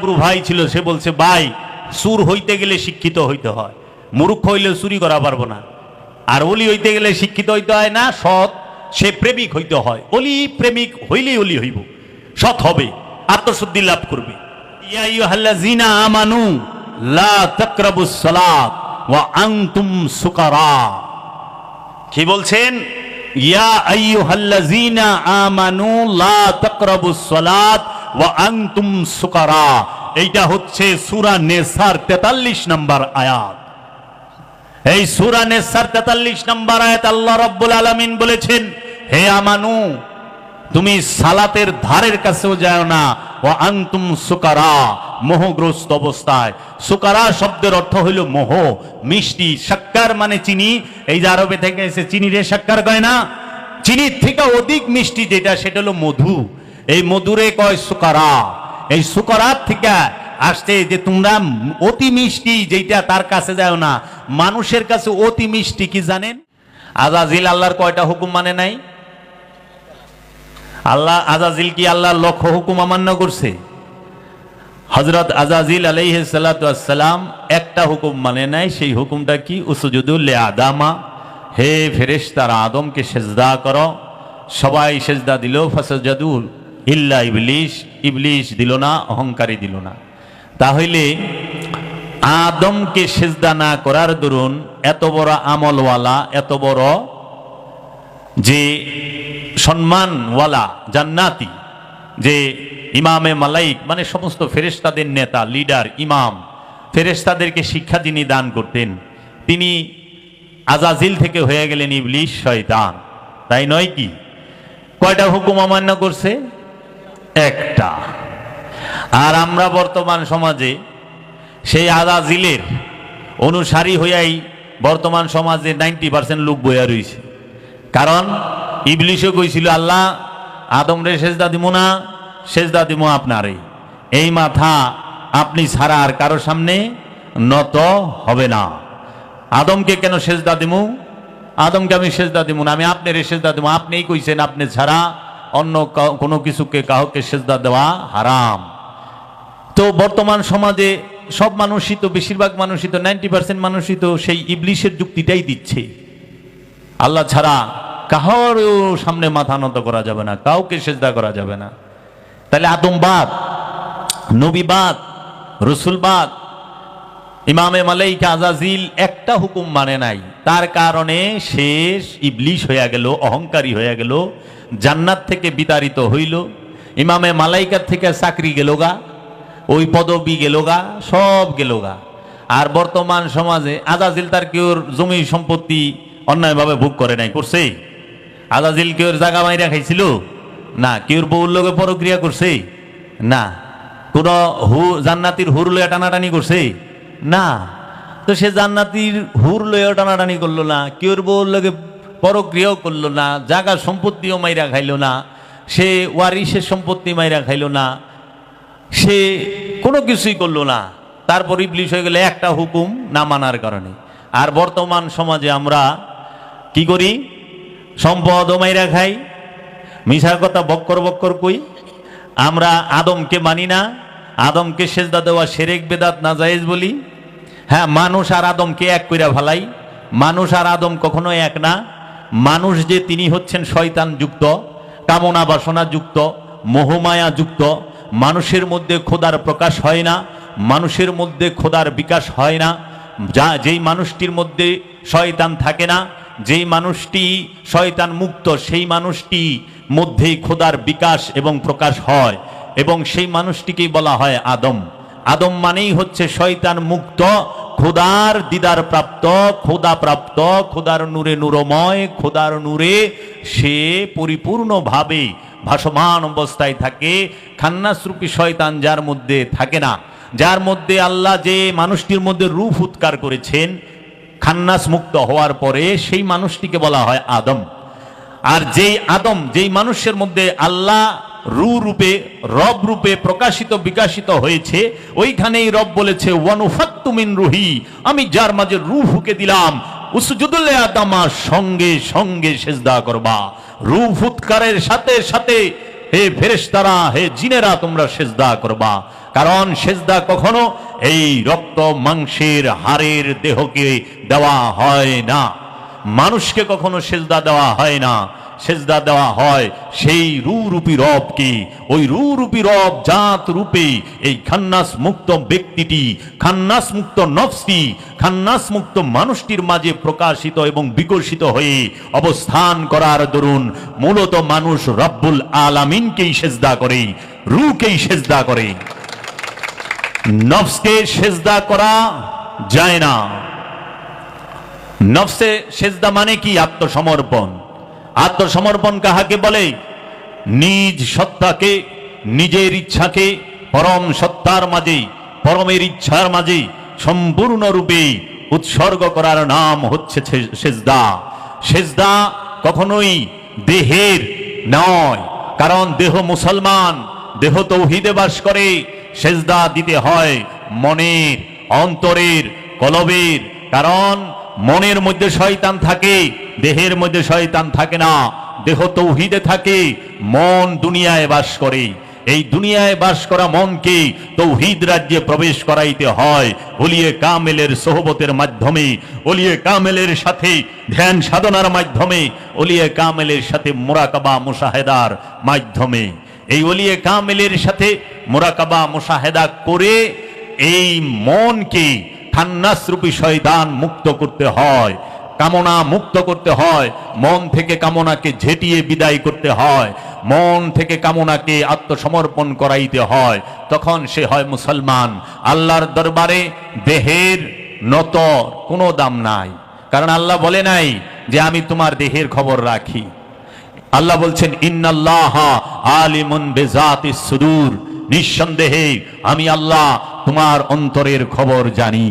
বুড়ো ভাই ছিল, সে বলছে ভাই সুর হইতে গেলে শিক্ষিত হইতে হয়, মূর্খ হইলে চুরি করা পারবো না। আর অলি হইতে গেলে শিক্ষিত হইতে হয় না, সৎ, সে প্রেমিক হইতে হয়। অলি প্রেমিক হইলেই অলি হইব, সৎ হবে, আত্মশুদ্ধি লাভ করবে। ইয়া আইয়ুহাল্লাযীনা আমানু লা তাকরাবুস সালাত ওয়া আনতুম সুকারা। কি বলছেন? ইয়া আইয়ুহাল্লাযীনা আমানু লা তাকরাবুস সালাত ওয়া আনতুম সুকারা। এইটা হচ্ছে সূরা নিসার 43 নম্বর আয়াত। এই সূরা নিসার 43 নম্বর আয়াত আল্লাহ রাব্বুল আলামিন বলেছেন, হে আমানু, তুমি সালাতের ধারের কাছেও যাও না, ওয়া আনতুম সুকারা, মোহগ্রস্ত অবস্থায়। সুকারা শব্দের অর্থ হইল মোহ, মিষ্টি। শাক্কার মানে চিনি, এই যে আরবে থেকে এসে চিনি রে শাক্কার কয় না, চিনির থেকে অধিক মিষ্টি যেটা, সেটা হলো মধু। এই মধুরে কয় সুকারা। এই সুকারাত থেকে আসছে যে তোমরা অতি মিষ্টি যেটা, তার কাছে যাও না। মানুষের কাছে অতি মিষ্টি কি জানেন? আজাজিল আল্লাহর কয়টা হুকুম মানে নাই? আল্লাহ আজাজিল কি আল্লাহর লক্ষ হুকুম অমান্য করছে? হযরত আজাজিল আলাইহিস সালাতু ওয়াস সালাম একটা হুকুম মানে নাই। সেই হুকুমটা কি? উসজুদু লিআদামা, হে ফেরেশতারা আদমকে সিজদা করো। সবাই সিজদা দিল, ফাসাজাদু ইল্লা ইবলিস, ইবলিস দিল না, অহংকারী দিল না। তাহলে আদমকে সিজদা না করার দরুন এত বড় আমলওয়ালা, এত বড় যে সম্মানওয়ালা জান্নাতি, যে ইমামে মালাইক মানে সমস্ত ফেরেশতাদের নেতা, লিডার, ইমাম, ফেরেশতাদেরকে শিক্ষা যিনি দান করতেন, তিনি আজাজিল থেকে হয়ে গেলেন ইবলিস, শয়তান। তাই নয় কি? কয়টা হুকুম অমান্য করছে? একটা। আর আমরা বর্তমান সমাজে সেই আজাজিলের অনুসারী হইয়াই বর্তমান সমাজে 90% লোক বইয়া রয়েছে। কারণ ইবলিশও কইছিল আল্লাহ আদম রে সেজদা দিব না, সেজদা দিব আপনারে। এই মাথা আপনি ছাড়া আর কারো সামনে নত হবে না। আদমকে কেন সেজদা দিব? আদমকে আমি সেজদা দিব না, আমি আপনার সেজদা দিব। আপনিই কইছেন আপনি ছাড়া অন্য কোনো কিছুকে কাউকে সেজদা দেওয়া হারাম। তো বর্তমান সমাজে সব মানুষই তো, বেশিরভাগ মানুষই তো, 90% মানুষই তো সেই ইবলিশের যুক্তিটাই দিচ্ছে। আল্লাহ ছাড়া কাহার সামনে মাথা নত করা যাবে না, কাউকে সেজদা করা যাবে না। তাহলে আদমবাদ, নবীবাদ, রসুলবাদ, ইমামে মালাইকা আজাজিল একটা হুকুম মানে নাই। তার কারণে শেষ ইবলিশ হয়ে গেল, অহংকারী হয়ে গেল, জান্নাত থেকে বিতাড়িত হইল, ইমামে মালাইকার থেকে চাকরি গেল গা, ওই পদবি গেল গা, সব গেল গা। আর বর্তমান সমাজে আজাজিল তার কেউর জমি সম্পত্তি অন্যায়ভাবে ভোগ করে নাই, করছে? আজাজিল কেউর জায়গা মাইরা খাইছিল না? কেউর বউর লোকে পরক্রিয়া করছে না? কোন জান্নাতির হুর লইয়া টানাটানি করছে না? তো সে জান্নাতির হুর লইয়া টানাটানি করলো না, কেউর বউর লোকে পরক্রিয়াও করলো না, জায়গা সম্পত্তিও মাইরা খাইল না, সে ওয়ারিসের সম্পত্তি মাইরা খাইল না, সে কোনো কিছুই করলো না। তারপর ইবলিশ হয়ে গেলে একটা হুকুম না মানার কারণে। আর বর্তমান সমাজে আমরা কি করি? সম্পদও মাইরা খাই, মিছা কথা বক্কর বক্কর কই। আমরা আদমকে মানি না, আদমকে সেজদা দেওয়া শিরক বেদাত নাজায়েজ বলি। হ্যাঁ, মানুষ আর আদমকে এক কইরা ভালাই। মানুষ আর আদম কখনো এক না। মানুষ যে তিনি হচ্ছেন শয়তান যুক্ত, কামনা বাসনা যুক্ত, মোহমায়া যুক্ত। মানুষের মধ্যে খোদার প্রকাশ হয় না, মানুষের মধ্যে খোদার বিকাশ হয় না। যেই মানুষটির মধ্যে শয়তান থাকে না, যেই মানুষটি শয়তান মুক্ত, সেই মানুষটি মধ্যেই খোদার বিকাশ এবং প্রকাশ হয়, এবং সেই মানুষটিকেই বলা হয় আদম। আদম মানেই হচ্ছে শয়তান মুক্ত, খোদার দিদার প্রাপ্ত, খোদা প্রাপ্ত, খোদার নূরে নূরময়, খোদার নূরে সে পরিপূর্ণভাবে ভাসমান অবস্থায় থাকে। খান্নাসরূপী শয়তান যার মধ্যে থাকে না, যার মধ্যে আল্লাহ যে মানুষটির মধ্যে রূহ উৎকার করেছেন খান্নাস মুক্ত হওয়ার পরে, সেই মানুষটিকে বলা হয় আদম। আর যেই আদম, যেই মানুষের মধ্যে আল্লাহ রূহ রূপে, রব রূপে প্রকাশিত বিকাশিত হয়েছে, ওইখানেই রব বলেছে ওয়ানুফাত্তু মিন রুহি, আমি যার মাঝে রূহ ফুঁকে দিলাম, উসজুদু লিআদামা, সঙ্গে সঙ্গে সিজদা করবা। রূহ ফুৎকারের সাথে সাথে হে ফেরেশতারা, হে জিনেরা, তোমরা সিজদা করবা। কারণ সেজদা কখনো এই রক্ত মাংসের হাড়ের দেহকে দেওয়া হয় না, মানুষকে কখনো সেজদা দেওয়া হয় না। সেজদা দেওয়া হয় সেই রূপী রবকে। ওই রূপী রব জাত রূপে এই খান্নাস মুক্ত ব্যক্তিটি, খান্নাস মুক্ত নফসি, খান্নাস মুক্ত মানুষটির মাঝে প্রকাশিত এবং বিকশিত হয়ে অবস্থান করার দরুন মূলত মানুষ রব্বুল আলামিনকেই সেজদা করে, রূহকেই সেজদা করে। নফসকে সেজদা করা যায় না। নফসে সেজদা মানে কি? আত্মসমর্পণ। আত্মসমর্পণ কাহাকে বলে? নিজ সত্তাকে, নিজের ইচ্ছাকে পরম সত্তার মাঝে, পরমের ইচ্ছার মাঝে সম্পূর্ণরূপে উৎসর্গ করার নাম হচ্ছে সেজদা। সেজদা কখনোই দেহের নয়, কারণ দেহ মুসলমান, দেহ তৌহিদে বাস করে। সেজদা দিতে হয় মনের, অন্তরের, কলবের। কারণ মনের মধ্যে শয়তান থাকে, দেহের মধ্যে শয়তান থাকে না। দেহ তৌহিদে থাকে, মন দুনিয়ায় বাস করে। এই দুনিয়ায় বাস করা মনকে তৌহিদ রাজ্যে প্রবেশ করাইতে হয় ওলিয়ে কামেলের সোহবতের মাধ্যমে, ওলিয়ে কামেলের সাথে ধ্যান সাধনার মাধ্যমে, ওলিয়ে কামেলের সাথে মুরাকাবা মুশাহেদার মাধ্যমে। এই ওলিয়ে কামেলের সাথে মুরাকাবা মুশাহেদা করে এই মনকে খান্নাস রূপী শয়তান মুক্ত করতে হয়, কামনা মুক্ত করতে হয়। মন থেকে কামনাকে ঝেঁটিয়ে বিদায় করতে হয়, মন থেকে কামনাকে আত্মসমর্পণ করাইতে হয়। তখন সে হয় মুসলমান। আল্লাহর দরবারে দেহের নত কোনো দাম নাই, কারণ আল্লাহ বলে নাই যে আমি তোমার দেহের খবর রাখি। আল্লাহ বলছেন ইন্নাল্লাহা আলিমুন বিজাতিস সুদূর, নিঃসন্দেহে আমি আল্লাহ তোমার অন্তরের খবর জানি।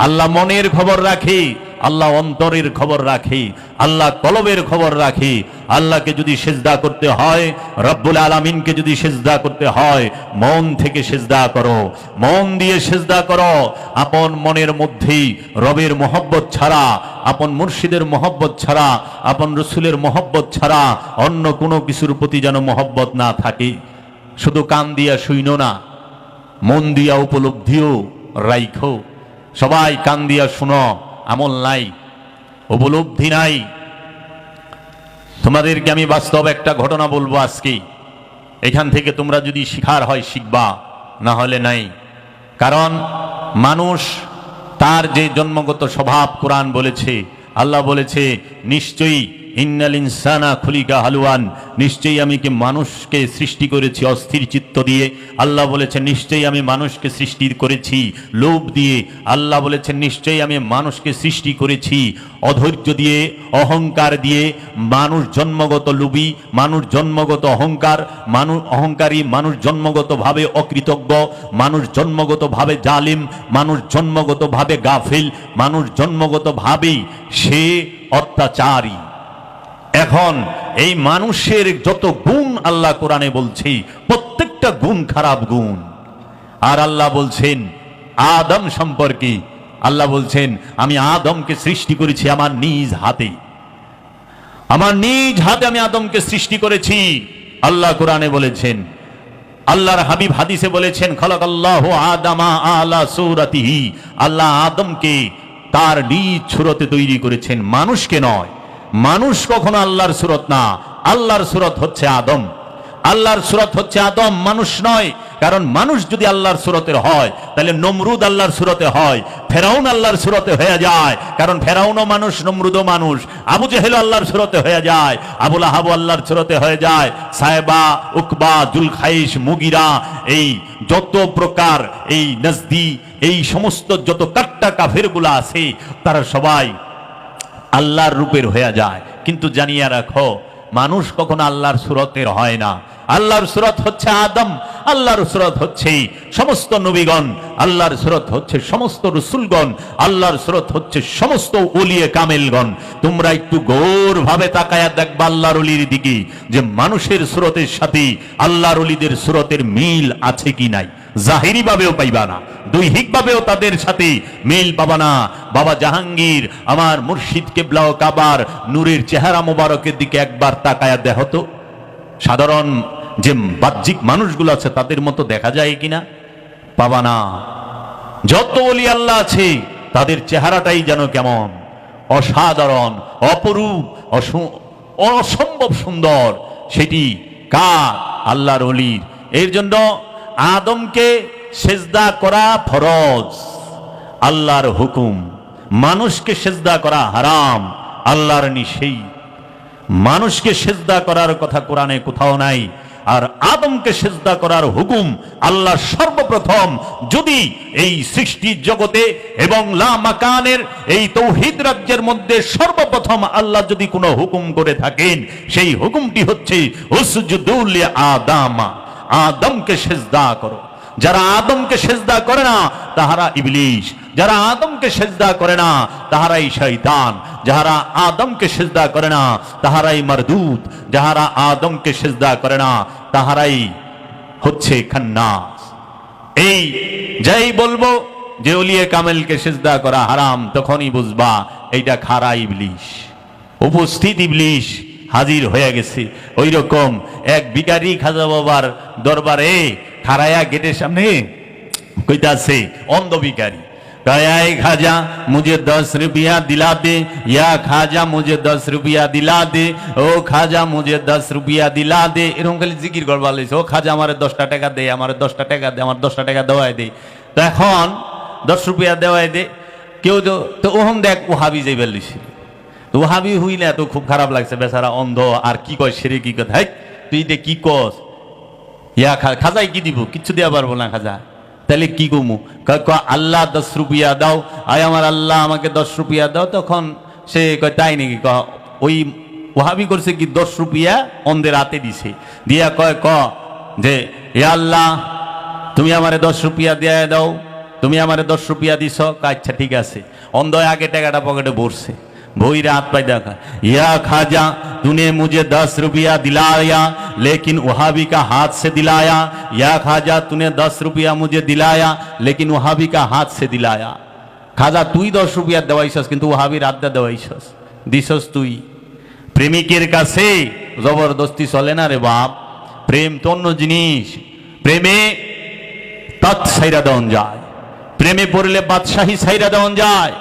আল্লাহ মনের খবর রাখে, আল্লাহ অন্তরের খবর রাখে, আল্লাহ কলবের খবর রাখে। আল্লাহকে যদি সেজদা করতে হয়, রব্বুল আলামিনকে যদি সেজদা করতে হয়, মন থেকে সেজদা করো, মন দিয়ে সেজদা করো। আপন মনের মধ্যেই রবের মহব্বত ছাড়া, আপন মুর্শিদের মহব্বত ছাড়া, আপন রসুলের মহব্বত ছাড়া অন্য কোনো কিছুর প্রতি যেন মহব্বত না থাকে। শুধু কান দিয়া শুইনো না, মন দিয়া উপলব্ধিও রাইখো। সবাই কান দিয়া শুনো, আমল নাই, উপলব্ধি নাই। তোমাদেরকে আমি বাস্তব একটা ঘটনা বলবো আজকে। এখান থেকে তোমরা যদি শিখার হয় শিখবা, না হলে নাই। কারণ মানুষ তার যে জন্মগত স্বভাব, কোরআন বলেছে, আল্লাহ বলেছে নিশ্চয়ই ইন্নাল ইনসানা খুলিকা হালুয়ান, নিশ্চয়ই আমি কি মানুষকে সৃষ্টি করেছি অস্থির চিত্ত দিয়ে। আল্লাহ বলেছেন নিশ্চয়ই আমি মানুষকে সৃষ্টি করেছি লোভ দিয়ে। আল্লাহ বলেছেন নিশ্চয়ই আমি মানুষকে সৃষ্টি করেছি অধৈর্য দিয়ে, অহংকার দিয়ে। মানুষ জন্মগত লোভী, মানুষ জন্মগত অহংকার, মানুষ অহংকারী, মানুষ জন্মগতভাবে অকৃতজ্ঞ, মানুষ জন্মগতভাবে জালিম, মানুষ জন্মগতভাবে গাফিল, মানুষ জন্মগতভাবেই সে অত্যাচারী। এখন এই মানুষের যত গুণ আল্লাহ কোরআনে বলছে, প্রত্যেকটা গুণ খারাপ গুণ। আর আল্লাহ বলছেন আদম সম্পর্কে, আল্লাহ বলছেন আমি আদমকে সৃষ্টি করেছি আমার নিজ হাতে, আমার নিজ হাতে আমি আদমকে সৃষ্টি করেছি। আল্লাহ কোরআনে বলেছেন, আল্লাহর হাবিব হাদিসে বলেছেন খালাকাল্লাহু আদামা আলা সূরাতিহি, আল্লাহ আদমকে তার নিজ সুরতে তৈরি করেছেন, মানুষকে নয়। মানুষ কখনো আল্লাহর সুরত না, আল্লাহর সুরত হচ্ছে আদম। আল্লাহর সুরত হচ্ছে আদম, মানুষ নয়। কারণ মানুষ যদি আল্লাহর সুরতের হয় তাহলে নমরুদ আল্লাহর সুরতে হয়, ফেরাউন আল্লাহর সুরতে হয়ে যায়। কারণ ফেরাউনও মানুষ, নমরুদও মানুষ। আবু জেহেল আল্লাহর সুরতে হয়ে যায়, আবু লাহাব আল্লাহর সুরতে হয়ে যায়, সাহেবা, উকবা, জুলখাইশ, মুগিরা, এই যত প্রকার এই নজদি, এই সমস্ত যত কাট্টা কাফেরগুলো আছে তারা সবাই আল্লাহর রূপের হয়ে যায়। কিন্তু জানিয়ে রাখো, মানুষ কখনো আল্লাহর সুরতের হয় না। আল্লাহর সুরত হচ্ছে আদম, আল্লাহর সুরত হচ্ছে সমস্ত নবীগণ, আল্লাহর সুরত হচ্ছে সমস্ত রসুলগণ, আল্লাহর সুরত হচ্ছে সমস্ত ওলিয়ে কামেলগণ। তোমরা একটু গৌর ভাবে তাকায়া দেখবা আল্লাহর ওলির দিকে, যে মানুষের সুরতের সাথে আল্লাহর ওলিদের সুরতের মিল আছে কি নাই। জাহিরি ভাবেও পাইবা না, দৈহিক ভাবেও তাদের সাথে মিল পাবা না। বাবা জাহাঙ্গীর আমার মুর্শিদ কেবলা ও কাবার নূরের চেহারা মোবারকের দিকে একবার তাকায়া দেখো তো, সাধারণ যে বাহ্যিক মানুষগুলো আছে তাদের মতো দেখা যায় কিনা। পাবা না। যত ওলি আল্লাহ আছে তাদের চেহারাটাই যেন কেমন অসাধারণ, অপরূপ, অসম্ভব সুন্দর। সেটি কার? আল্লাহর ওলির। এর জন্য আদমকে সেজদা করা ফরজ, আল্লাহর হুকুম। মানুষকে সেজদা করা হারাম, আল্লাহর নিষেধ। মানুষকে সেজদা করার কথা কোরআনে কোথাও নাই, আর আদমকে সেজদা করার হুকুম আল্লাহ সর্বপ্রথম। যদি এই সৃষ্টি জগতে এবং লা মাকানের এই তৌহিদ রাজ্যের মধ্যে সর্বপ্রথম আল্লাহ যদি কোনো হুকুম করে থাকেন, সেই হুকুমটি হচ্ছে উসজুদু লি আদামা, আদমকে সেজদা করো। যারা আদমকে সেজদা করে না তাহারা ইবলিশ, যারা আদমকে সেজদা করে না তাহারাই শয়তান, যারা আদমকে সেজদা করে না তাহারাই মারদুদ, যারা আদমকে সেজদা করে না তাহারাই হচ্ছে খান্নাস। এই যাই বলবো যে ওলিয়ে কামেলকে সেজদা করা হারাম, তখনই বুঝবা এইটা খারা ইবলিশ, উপস্থিত ইবলিশ হাজির হয়ে গেছে। ওই রকম এক ভিখারি খাজা বাবার দরবারে খারায়া গেটের সামনে কইতাছে, অন্ধ ভিখারি, कहे खाजा मुझे 10 रुपया दिला दे, या खाजा मुझे 10 रुपया दिला दे, ओ खाजा मुझे 10 रुपया दिला दे। এরকম খালি জিকির করবা লইছে, ও খাজা আমারে 10টা টাকা দে, আমারে 10টা টাকা দে, আমার 10টা টাকা দেওয়াই দে। তো এখন 10 রুপিয়া দেওয়াই দে। কেউ তো ওহম দেখ ওহাবি যাইবার লইছে। তো ওহাবি হইলে তো খুব খারাপ লাগছে, বেচারা অন্ধ। আর কি কয় সেরে কি কথা, তুই দে কি কস, ইয়া খাজাই কি দিব, কিচ্ছু দেওয়া পারবো না খাজা। তাহলে কি কমু, আল্লাহ 10 রুপিয়া দাও, আয় আমার আল্লাহ আমাকে 10 রুপিয়া দাও। তখন সে কয় তাই নাকি, ওই ওহাবি করছে কি 10 রুপিয়া অন্ধের হাতে দিছে, দিয়া কয় যে ইয়া আল্লাহ তুমি আমারে 10 রুপিয়া দিয়ে দাও, তুমি আমারে 10 রুপিয়া দিছ। আচ্ছা ঠিক আছে। অন্ধ আগে টাকাটা পকেটে ভরছে, भोईरे हाथ पाई देखा, या खाजा तूने मुझे 10 रुपया दिलाया लेकिन वहाबी का हाथ से दिलाया, या खाजा तूने 10 रुपया मुझे दिलाया लेकिन वहाबी का हाथ से दिलाया। खाजा तुई 10 रुपया देवाइछस किन्तु वहाबीर हाथ देवाइछस, दिछस तुई। प्रेमिकेर काछे जबरदस्ती चले ना रे बाप, प्रेम तो अन्य जिनिस। प्रेमे तत् साइरा देওয়ান যায়, प्रेमे पड़ले बादशाही साइरा देওয়ান যায়।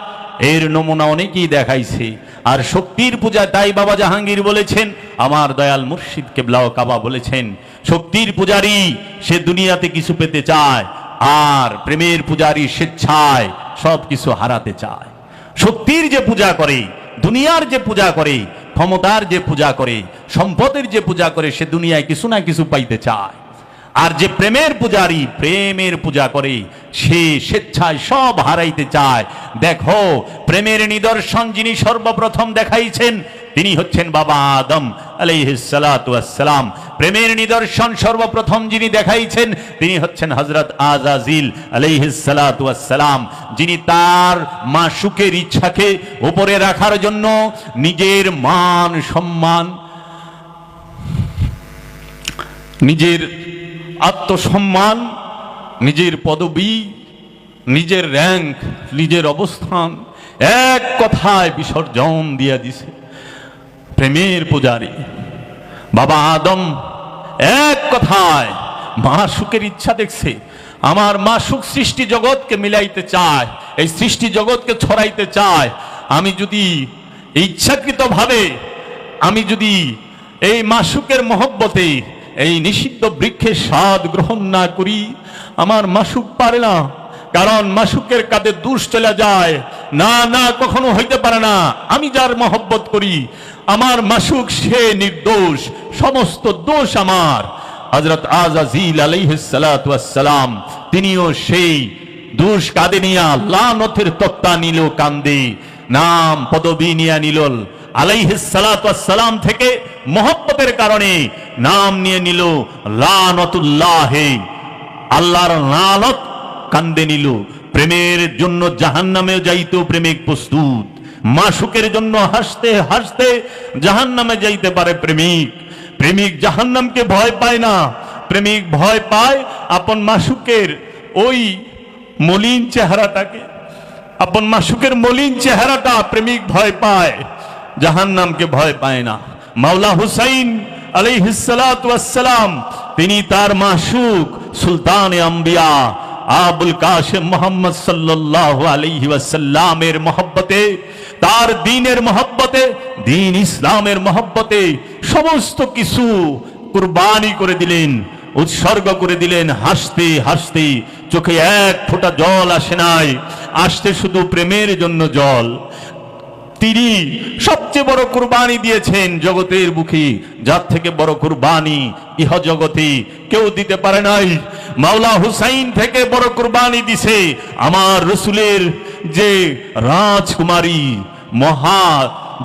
এর নমুনা অনেকেই দেখাইছে। আর শক্তির পূজা, তাই বাবা জাহাঙ্গীর বলেছেন, আমার দয়াল মুর্শিদ কেবলাও কাবা বলেছেন, শক্তির পূজারী সে দুনিয়াতে কিছু পেতে চায়, আর প্রেমের পূজারী স্বেচ্ছায় সব কিছু হারাতে চায়। শক্তির যে পূজা করে, দুনিয়ার যে পূজা করে, ক্ষমতার যে পূজা করে, সম্পদের যে পূজা করে, সে দুনিয়ায় কিছু না কিছু পাইতে চায়। আর যে প্রেমের পূজারী প্রেমের পূজা করে, সে স্বেচ্ছায় সব হারাইতে চায়। দেখো প্রেমের নিদর্শন যিনি সর্বপ্রথম দেখাইছেন তিনি হচ্ছেন বাবা আদম আলাইহিস সালাতু ওয়াস সালাম। প্রেমের নিদর্শন সর্বপ্রথম যিনি দেখাইছেন তিনি হচ্ছেন হযরত আজাজিল আলাইহিস সালাতু ওয়াস সালাম, যিনি তার মাশুকের ইচ্ছাকে উপরে রাখার জন্য নিজের মান সম্মান, নিজের আত্মসম্মান, নিজের পদবী, নিজের র্যাঙ্ক, নিজের অবস্থান এক কথায় বিসর্জন দিয়ে দিছে। প্রেমের পূজারী বাবা আদম এক কথায় মাশুকের ইচ্ছা দেখছে, আমার মাশুক সৃষ্টি জগৎকে মিলাইতে চায়, এই সৃষ্টি জগৎকে ছড়াইতে চায়। আমি যদি ইচ্ছাকৃতভাবে আমি যদি এই মাশুকের মহব্বতে এই নিষিদ্ধ বৃক্ষের স্বাদ গ্রহণ না করি, আমার মাশুক পারে না, কারণ মাশুকের কাঁধে দোষ চলে যায়। না না, কখনো হইতে পারে না। আমি যার মহব্বত করি আমার মাশুক সে নির্দোষ, সমস্ত দোষ আমার। হযরত আজাজিল আলাইহিস সালাতু ওয়াস সালাম তিনিও সেই দোষ কাঁধে নিয়া লানতের তক্তা নিল কান্দে, নাম পদবী নিয়া নিল আলাইহিস সালাতু ওয়াস সালাম থেকে মহব্বতের কারণে নাম নিয়ে নিল লানতুল্লাহ, আল্লাহর লানত কান্দে নিল। প্রেমের জন্য জাহান্নামে যাইতো প্রেমিক প্রস্তুত, মাশুকের জন্য হাসতে হাসতে জাহান্নামে যাইতে পারে প্রেমিক। প্রেমিক জাহান্নামকে ভয় পায় না, প্রেমিক ভয় পায় আপন মাশুকের ওই মলিন চেহারাটাকে, আপন মাশুকের মলিন চেহারাটা প্রেমিক ভয় পায়, জাহান্নামকে ভয় পায় না। মাওলা হুসাইন আলাইহিস সালাতু ওয়াস সালাম তিনি তার মাশুক সুলতানে আম্বিয়া আবুল কাসেম মুহাম্মদ সাল্লাল্লাহু আলাইহি ওয়াসাল্লামের মহব্বতে, তার দ্বীনের মহব্বতে, দ্বীন ইসলামের মহব্বতে সমস্ত কিছু কুরবানি করে দিলেন, উৎসর্গ করে দিলেন। হাসতে হাসতে চোখে এক ফোঁটা জল আসে নাই, আসতে শুধু প্রেমের জন্য জল। তিনি সবচেয়ে বড় কুরবানি দিয়েছেন জগতের বুকে, যার থেকে বড় কুরবানি ইহ জগতে কেউ দিতে পারে নাই। মাওলা হুসাইন থেকে বড় কুরবানি দিছে আমার রসুলের যে রাজকুমারী, মহা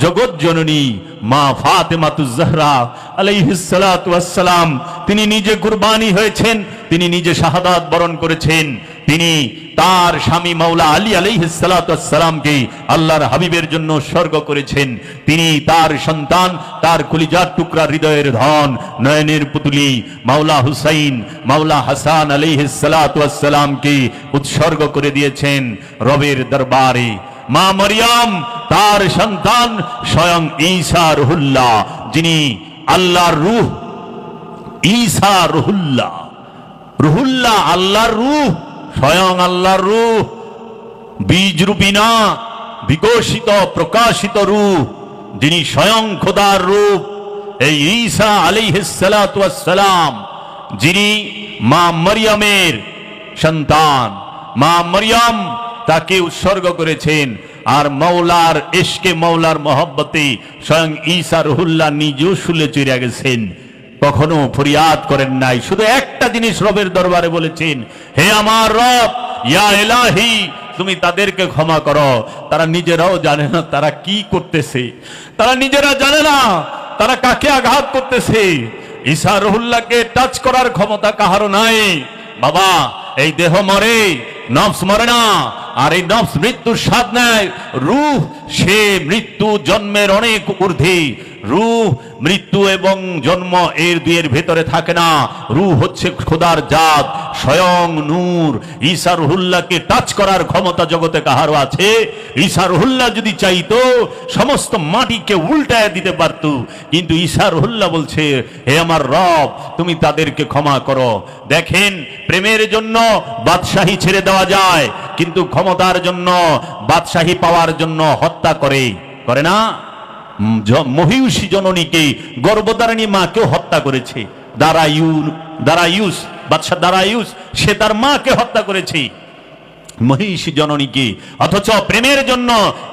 জগৎ জননী মা ফাতেমাতুজ জাহরা আলাইহিস সালাতু ওয়াস সালাম। তিনি নিজে কুরবানি হয়েছেন, তিনি নিজে শাহাদাত বরণ করেছেন। তিনি তার স্বামী মাওলা আলী আলাইহিস সালাতু ওয়াস সালামকে আল্লাহর হাবিবের জন্য উৎসর্গ করেছেন। তিনি তার সন্তান, তার কলিজার টুকরা, হৃদয়ের ধন, নয়নের পুতুলি মাওলা হুসাইন, মাওলা হাসান আলাইহিস সালাতু ওয়াস সালামকে উৎসর্গ করে দিয়েছেন রবের দরবারে। মা মরিয়ম তার সন্তান স্বয়ং ঈসা রুহুল্লাহ, যিনি আল্লাহর রূহ। ঈসা রুহুল্লাহ, রুহুল্লাহ আল্লাহর রূহ, স্বয়ং আল্লাহর রূহ, বীজ রূপী না, বিকশিত প্রকাশিত রূহ, যিনি স্বয়ং খোদার রূপ। এই ঈসা আলাইহিস সালাতু ওয়াস সালাম, যিনি মা মরিয়মের সন্তান, মা মরিয়ম তাকে উৎসর্গ করেছেন। আর মৌলার ইশকে, মৌলার মহব্বতে স্বয়ং ঈসা রুহুল্লাহ নিজেও শুলে চড়ে গেছেন, কখনো ফরিয়াদ করেন নাই। শুধু একটা জিনিস রবের দরবারে বলেছেন, হে আমার রব, ইয়া ইলাহি, তুমি তাদেরকে ক্ষমা করো। তারা নিজেরাও জানে না তারা কি করতেছে, তারা নিজেরা জানে না তারা কাকে আঘাত করতেছে। ঈসা রুহুল্লাহকে টাচ করার ক্ষমতা কাহারও নাই। বাবা, এই দেহ মরে, নফস মরে না, আর এই নফস মৃত্যুর স্বাদ নেয়। রূহ সে মৃত্যু জন্মের অনেক ঊর্ধ্বে। রূহ মৃত্যু এবং জন্ম এর দুয়ের ভেতরে থাকে না। রূহ হচ্ছে খোদার জাত, স্বয়ং নূর। ঈসা রুহুল্লাহকে টাচ করার ক্ষমতা জগতে কাহারও আছে? ঈসা রুহুল্লাহ যদি চাইতো সমস্ত মাটিকে উল্টায় দিতে পারত, কিন্তু ঈসা রুহুল্লাহ বলছে, হে আমার রব, তুমি তাদেরকে ক্ষমা করো। দেখেন, প্রেমের জন্য বাদশাহী ছেড়ে দেওয়া যায়, কিন্তু ক্ষমতার জন্য, বাদশাহী পাওয়ার জন্য হত্যা করে না? মহিষী জননীকে, গর্ভধারিণী মাকেও হত্যা করেছে দারায়ুস, বাদশাহ দারায়ুস, সে তার মাকে হত্যা করেছে, মহিষী জননীকে। অথচ প্রেমের জন্য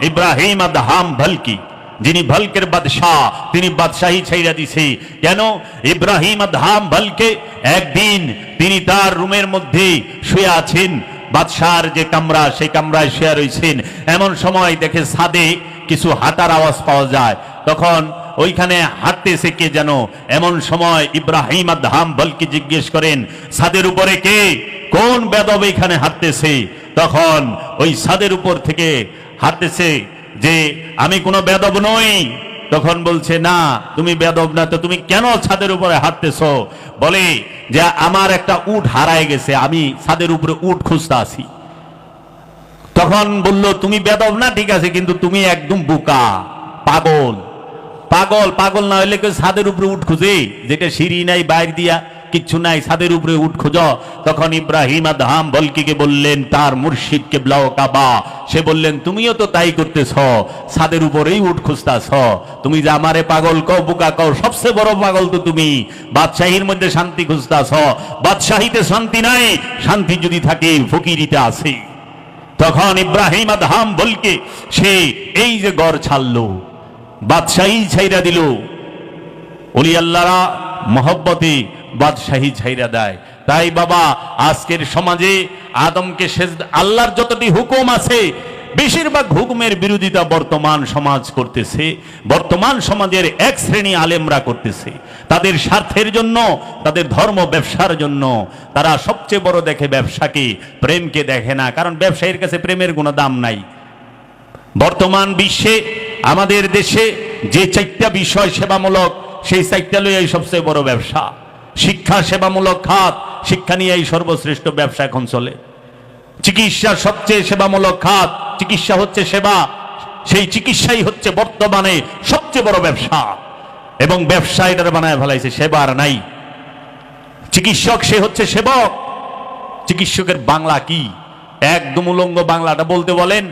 ইব্রাহিম আদহাম ভালকি, যিনি ভালকের বাদশাহ, তিনি বাদশাহী ছাইরা দিছে। কেন? ইব্রাহিম আদহাম ভালকে একদিন তিনি তার রুমের মধ্যে শুয়ে আছেন, বাদশার যে কামরা, সেই কামরায় শুয়ে রয়েছেন। এমন সময় দেখে ছাদে কিছু হাঁটার আওয়াজ পাওয়া যায়। তখন ওইখানে হাঁটতেছে কে যেন। এমন সময় ইব্রাহিম আদহাম বলকে জিজ্ঞেস করেন, ছাদের উপরে কে, কোন বেদব এখানে হাঁটতেছে? তখন ওই ছাদের উপর থেকে হাঁটতেছে যে, আমি কোনো বেদব নই। তখন বলছে, না তুমি বেদব না, তো তুমি কেন ছাদের উপরে হাঁটতেছো? বলে যে, আমার একটা উট হারায় গেছে, আমি ছাদের উপরে উট খুঁজতে আছি। তখন বলল, তুমি বেদব না ঠিক আছে, কিন্তু তুমি একদম বোকা, পাগল। পাগল না হইলে কেউ ছাদের উপরে উট খুঁজে, যেটা সিঁড়ি নাই, বাইর দিয়া কিচ্ছু নাই, ছাদের উপরে উট খুঁজ। তখন ইব্রাহিম আদহাম বলকিকে বললেন, তার মুর্শিদ কেবলাও কাবা, সে বললেন, তুমিও তো তাই করতেছ, ছাদের উপরেই উট খুঁজতেছ। তুমি যে আমারে পাগল কও, বোকা কও, সবচেয়ে বড় পাগল তো তুমি। বাদশাহীর মধ্যে শান্তি খুঁজতেছ, বাদশাহীতে শান্তি নাই, শান্তি যদি থাকে ফকিরিতে আছে। তখন ইব্রাহিম আদহাম বলকে সে এই যে গড় ছাড়লো, বাদশাহী ছাইরা দিল। ওলি আল্লাহরা মহব্বতে বাদশাহী ছাইরা দেয়। তাই বাবা, আজকের সমাজে আদমকে সেজদা, আল্লাহর যতটি হুকুম আছে, বেশিরভাগ হুকুমের বিরোধিতা বর্তমান সমাজ করতেছে। বর্তমান সমাজের এক শ্রেণী আলেমরা করতেছে তাদের স্বার্থের জন্য, তাদের ধর্ম ব্যবসার জন্য। তারা সবচেয়ে বড় দেখে ব্যবসাকে, প্রেমকে দেখে না, কারণ ব্যবসায়ীর কাছে প্রেমের কোনো দাম নাই। বর্তমান বিশ্বে আমাদের দেশে যে 4টা বিষয় সেবামূলক, সেই 4টা লইয়াই সবচেয়ে বড় ব্যবসা। শিক্ষা সেবামূলক খাত, শিক্ষা নিয়েই সর্বশ্রেষ্ঠ ব্যবসা এখন চলে। চিকিৎসা সবচেয়ে সেবামূলক খাত, চিকিৎসা হচ্ছে সেবা, সেই চিকিৎসাই হচ্ছে বর্তমানে সবচেয়ে বড় ব্যবসা। এবং ব্যবসা এটার বানায় ফেলাইছে, সেবা আর নাই। চিকিৎসক সে হচ্ছে সেবক, চিকিৎসকের বাংলা কি? একদম উলঙ্গ বাংলাটা বলতে বলেন।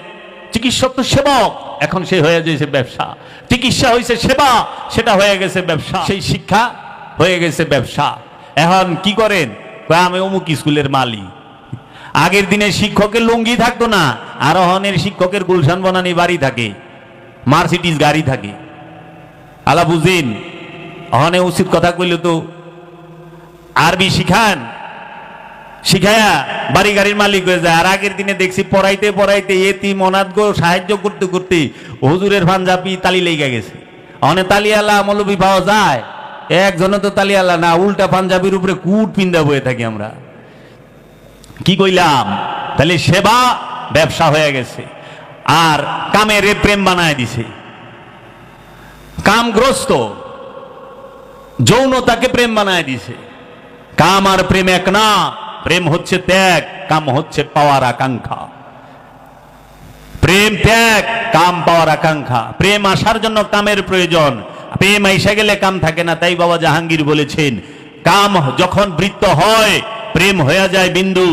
চিকিৎসক তো সেবক, এখন সে হয়ে গেছে ব্যবসা। চিকিৎসা হয়েছে সেবা, সেটা হয়ে গেছে ব্যবসা। সেই শিক্ষা হয়ে গেছে ব্যবসা। এখন কি করেন? আমি অমুক স্কুলের মালিক। আগের দিনে শিক্ষকের লুঙ্গি থাকতো না, আর অহনের শিক্ষকের গুলশান বনানি বাড়ি থাকে, মার্সিডিজ গাড়ি থাকে। আলা বুঝিন, অহনে উচিত কথা কইলে তো আরবি শিখান, শিখায়া বাড়ি গাড়ির মালিক হয়ে যায়। আর আগের দিনে দেখছি পড়াইতে পড়াইতে এতিম অনাথ গো সাহায্য করতে করতে হুজুরের পাঞ্জাবি তালি লেগে গেছে। অনেক তালিয়ালা মৌলবি পাওয়া যায়, একজনে তো তালিয়ালা না, উল্টা পাঞ্জাবির উপরে কুট পিন্দা বয়ে থাকি আমরা। কি কইলাম? তাহলে সেবা ব্যবসা হয়ে গেছে। আর কামের প্রেম বানায় দিছে। কামগ্রস্ত যৌনতাকে প্রেম বানায় দিছে। কাম আর প্রেম এক না, প্রেম হচ্ছে ত্যাগ, কাম হচ্ছে পাওয়ার আকাঙ্ক্ষা। প্রেম ত্যাগ, কাম পাওয়ার আকাঙ্ক্ষা। প্রেম আসার জন্য কামের প্রয়োজন, প্রেম আইসা গেলে কাম থাকে না। তাই বাবা জাহাঙ্গীর বলেছেন, কাম যখন বৃত্ত হয় প্রেম হয়ে যায় বিন্দু,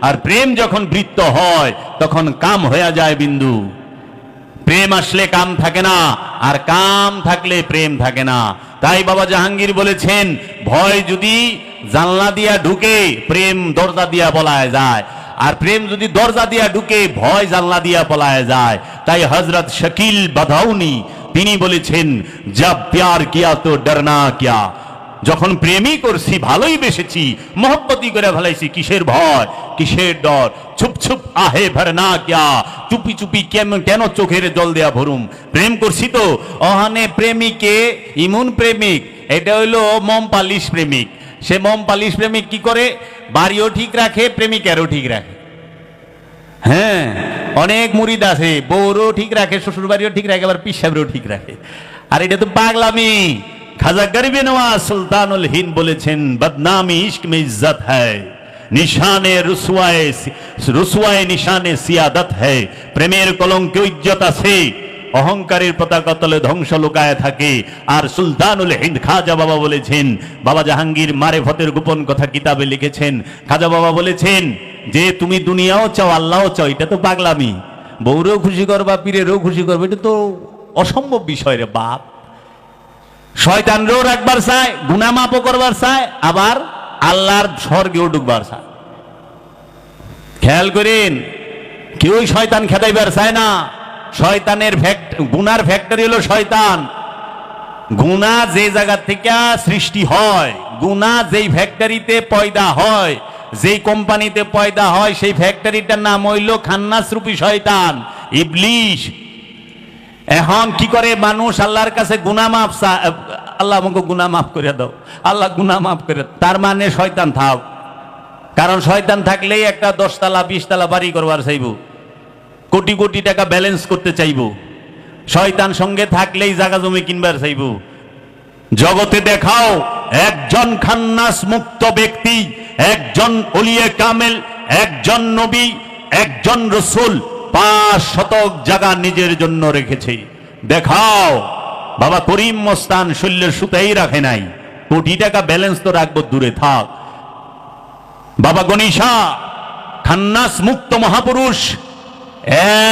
আর প্রেম যখন বৃত্ত হয় তখন কাম হয়ে যায় বিন্দু। প্রেম আসলে কাম থাকে না, আর কাম থাকলে প্রেম থাকে না। তাই বাবা জাহাঙ্গীর বলেছেন, ভয় যদি জানলা দিয়া ঢুকে প্রেম দরজা দিয়া পলায় যায়, আর প্রেম যদি দরজা দিয়া ঢুকে ভয় জানলা দিয়া পলায় যায়। তাই হযরত শাকিল বাদাউনি তিনি বলেছেন, জব প্যার কিয়া তো ডরনা কিয়া। যখন প্রেমই করছি, ভালোই বেসেছি, মহব্বতই করে ফেলাইছি, কিসের ভয় কিসের ডর। ছুপ ছুপ আহে ভরনা কিয়া, চুপি চুপি কেন চোখের জল দেয়া ভরুম। প্রেম করছি তো। অহানে প্রেমিকে ইমন প্রেমিক, এটা হইলো মম পালিশ প্রেমিক। সে মম পালিশ প্রেমিক কি করে? বাড়িও ঠিক রাখে, প্রেমিকারও ঠিক রাখে। হ্যাঁ, অনেক মুরিদ আছে, বউরও ঠিক রাখে, শ্বশুর বাড়িও ঠিক রাখে, আবার পীর সাহেবও ঠিক রাখে। আর এটা তো পাগলামি। খাজা গরিবে নওয়াজ সুলতানুল হিন্দ বলেছেন, বদনামি ইश्क में इज्जत है, নিশানে রুসওয়ায়ে নিশানে সিয়াদত है। প্রেমের কলঙ্কে ইজ্জত আছে, অহংকারের পতাকা তলে ধ্বংস লুকায় থাকে। আর সুলতানুল হিন্দ খাজা বাবা বলেছেন, বাবা জাহাঙ্গীর মারেফতের গোপন কথা কিতাবে লিখেছেন। খাজা বাবা বলেছেন যে তুমি দুনিয়াও চাও আল্লাহও চাও, এটা তো পাগলামি। বউরেও খুশি করবা, পীরেরও খুশি করবে, এটা তো অসম্ভব বিষয় রে বাপ। শয়তানরেও রাখবার চায়, গুনাহ মাফও করবার চায়, আবার আল্লাহর স্বর্গেও ঢুকবার চায়। খেয়াল করেন, কেউই শয়তান খেদাইবার চায় না। শয়তানের গুনার ফ্যাক্টরি হলো শয়তান। গুনাহ যে জায়গা থেকে সৃষ্টি হয়, গুনাহ যেই ফ্যাক্টরিতে পয়দা হয়, যেই কোম্পানিতে পয়দা হয়, সেই ফ্যাক্টরিটার নাম হইল খান্নাস রূপী শয়তান, ইবলিশ। এখন কি করে মানুষ আল্লাহর কাছে গুনাহ মাফ চায়, আল্লাহ আমাকে গুনাহ মাফ করে দাও, আল্লাহ গুনাহ মাফ করে। তার মানে শয়তান থাক। কারণ শয়তান থাকলেই একটা 10 তলা 20 তলা বাড়ি করবার চাইব, কোটি কোটি টাকা ব্যালেন্স করতে চাইব। শয়তান সঙ্গে থাকলেই জায়গা জমি কিনবার চাইব। জগতে দেখাও একজন খান্নাস মুক্ত ব্যক্তি, একজন ওলিয়ে কামেল, একজন নবী, একজন রসুল 5 শতক জায়গা নিজের জন্য রেখেছে। দেখাও। বাবা করিম মস্তান শৈলের সুতাই রাখে নাই, কোটি টাকা ব্যালেন্স তো রাখবো দূরে থাক। বাবা গণেশা খান্নাস মুক্ত মহাপুরুষ,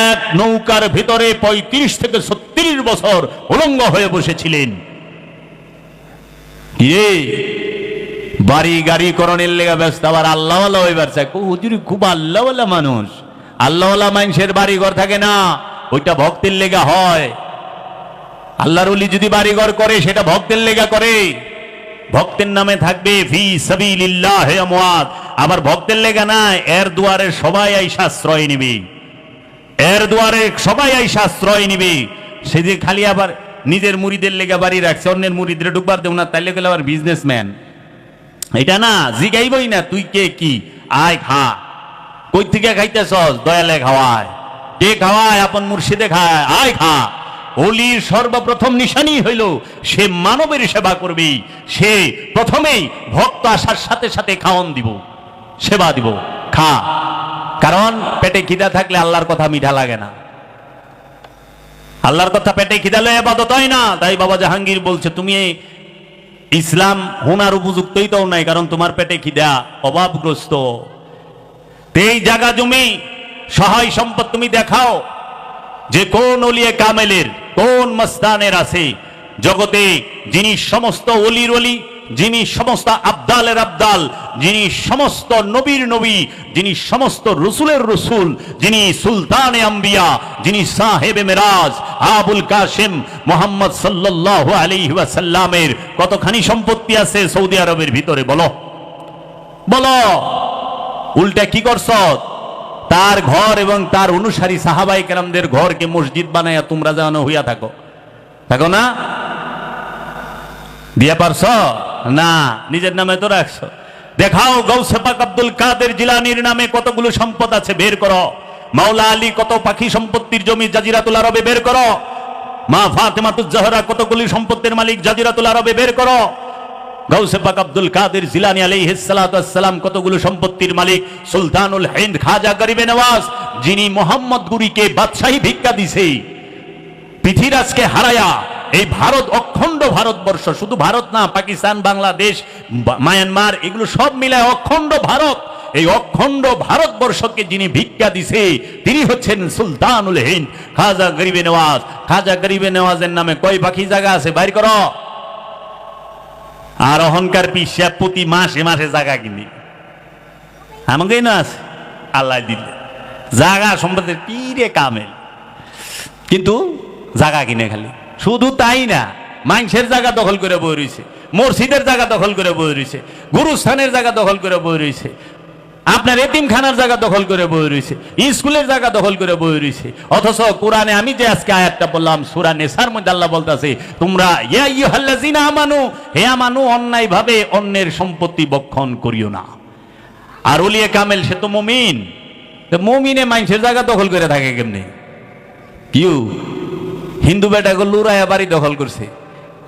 এক নৌকার ভিতরে 35 থেকে 36 বছর উলঙ্গ হয়ে বসেছিলেন। বাড়ি গাড়ি করণের লেগা ব্যস্ত, আবার আল্লাহওয়ালা হইবার চায়। হুজুরি খুব আল্লাহওয়ালা মানুষ। আল্লাহওয়ালা মানুষের বাড়ি ঘর থাকে না, ওইটা ভক্তের লেগা হয়। আল্লাহর ওলি যদি বাড়ি ঘর করে সেটা ভক্তের লেগা করে, ভক্তের নামে থাকবে ফি সাবিলিল্লাহ আমওয়াত। আবার ভক্তের লেগা না, এর দুয়ারে সবাই আইসা আশ্রয় নিবে, এর দুয়ারে সবাই আইসা আশ্রয় নিবে। সে যে খালি আবার নিজের মুরিদের লেগা বাড়ি রাখছে, অন্যের মুরিদরে ঢুকবার দেব না, তাইলে গেলে আবার বিজনেসম্যান। এটা না, জিগাইবই না তুই কে কি, আয় খা। কই থেকে খাইতেছস? দয়ালে খাওয়ায়। কে খাওয়ায়? আপন মুর্শিদে খায়, আয় খা। ওলির সর্বপ্রথম নিশানি হইল সে মানবের সেবা করবে। সে প্রথমেই ভক্ত আসার সাথে সাথে খাওয়ান দিব, সেবা দিব, খা। কারণ পেটে খিদা থাকলে আল্লাহর কথা মিঠা লাগে না। আল্লাহর কথা পেটে খিদা লয়ে ইবাদত হয় না। তাই বাবা জাহাঙ্গীর বলছে, তুমি ইসলাম হোনার উপযুক্তই তো নাই, কারণ তোমার পেটে খিদা, অভাবগ্রস্ত। এই জায়গা জমি সহায় সম্পদ তুমি দেখাও যে কোন ওলিয়ে কামেলের কোন মস্তানের আছে জগতে, যিনি সমস্ত ওলির ওলি, যিনি সমস্ত আবদালের আবদাল, যিনি সমস্ত নবীর নবী, যিনি সমস্ত রসুলের রসুল, যিনি সুলতানে আম্বিয়া, যিনি সাহেবে মেরাজ আবুল কাসেম মোহাম্মদ সাল্লাল্লাহু আলাইহি ওয়াসাল্লামের কতখানি সম্পত্তি আছে সৌদি আরবের ভিতরে? বলো বলো। উল্টা কি করছ? তার ঘর এবং তার অনুসারী সাহাবায়ে কেরামদের ঘরকে মসজিদ বানায়া তোমরা যেন হইয়া থাকো, থাকো না? দিয়া পারছ না, নিজের নামে তো রাখছো। দেখাও গৌসে পাক আব্দুল কাদের জিলানীর নামে কতগুলো সম্পদ আছে, বের করো। মাওলা আলী কত পাখি সম্পত্তির জমি জাজিরাতুল আরবে, বের করো। মা ফাতেমাতুজ জাহরা কতগুলি সম্পত্তির মালিক জাজিরাতুল আরবে, বের করো। গৌসে পাক আব্দুল কাদের জিলানী আলাইহিস সালাতু ওয়াস সালাম কতগুলো সম্পত্তির মালিক। সুলতানুল হিন্দ খাজা গরিবে নওয়াজ, যিনি মোহাম্মদ গুরিকে বাদশাহী ভিক্ষা দিছে, পৃথিবীরাজকে হারায়া এই ভারত, অখণ্ড ভারতবর্ষ, শুধু ভারত না, পাকিস্তান, বাংলাদেশ, মায়ানমার, এগুলো সব মিলায় অখণ্ড ভারত, এই অখণ্ড ভারতবর্ষকে যিনি ভিক্ষা দিছে তিনি হচ্ছেন সুলতানুল হিন্দ খাজা গরিবে নওয়াজ। খাজা গরিবে নওয়াজের নামে কয় পাখি জায়গা আছে, বাইর করো। আর অহংকার পিসা প্রতি মাসে মাসে জায়গা কিনি, আমাকেই না আছে আল্লাহ দিলে জায়গা সম্পদের পীরে কামেল, কিন্তু জায়গা কিনে খালি। শুধু তাই না, মানুষের জায়গা দখল করে বই রয়েছে, মসজিদের জায়গা দখল করে বই রয়েছে, গুরুস্থানের জায়গা দখল করে বই রয়েছে, আপনার এতিমখানার জায়গা দখল করে বই রয়েছে, স্কুলের জায়গা দখল করে বই রয়েছে। অথচ কোরআনে আমি যে আজকে আয়াতটা বললাম সূরা নিসার মধ্যে আল্লাহ বলতেছে, তোমরা ইয়া আইয়ুহাল্লাযিনা আমানু, হে আমানু, অন্যায় ভাবে অন্যের সম্পত্তি বক্ষণ করিও না। আর ওলিয়ে কামেল সে তো মুমিন, তো মুমিনে মানুষের জায়গা দখল করে থাকে কেমনে? কিউ হিন্দু বেটাকে লুরায়া বাড়ি দখল করছে।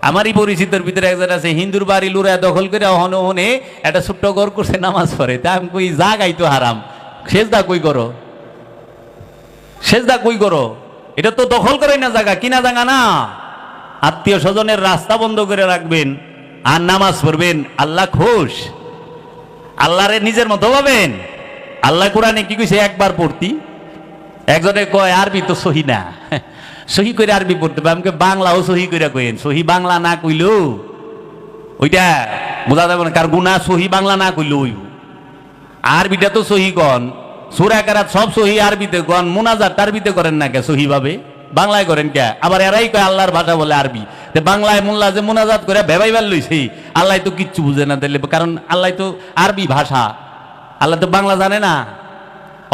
আমারই পরিচিতর ভিতরে একজন আছে, হিন্দুর বাড়ি লুরায়া দখল করে হনে একটা ছোট্ট ঘর করছে, নামাজ পড়ে। তা আমি কই জাগাই তো হারাম, সেজদা কই করো, সেজদা কই করো? এটা তো দখল করে না জায়গা, কিনা জায়গা না। আত্মীয় স্বজনের রাস্তা বন্ধ করে রাখবেন আর নামাজ পড়বেন, আল্লাহ খুশ? আল্লাহরে নিজের মতো পাবেন? আল্লাহ কোরআনে কি কইছে? একবার পড়তি। একজনে কয় আরবি তো সহি না, সহি করে আরবি পড়তে হবে। আমাকে বাংলাও সহি করে কইেন, সহি বাংলা না কইলো ওইটা বোঝা যাবে না, কার গুণা সহি বাংলা না কইলো আরবিটা তো সহি কন। সূরা কারাত সব সহি আরবিতে কন, মুনাজাত আরবিতে করেন না কে? সহি ভাবে বাংলায় করেন কে? আবার এরাই কয় আল্লাহর ভাষা বলে আরবি। বাংলায় মোল্লা যে মুনাজাত করে ভেবাইবার লইছে, আল্লাহ তো কিচ্ছু বুঝে না দিলে, কারণ আল্লাহ তো আরবি ভাষা, আল্লাহ তো বাংলা জানে না।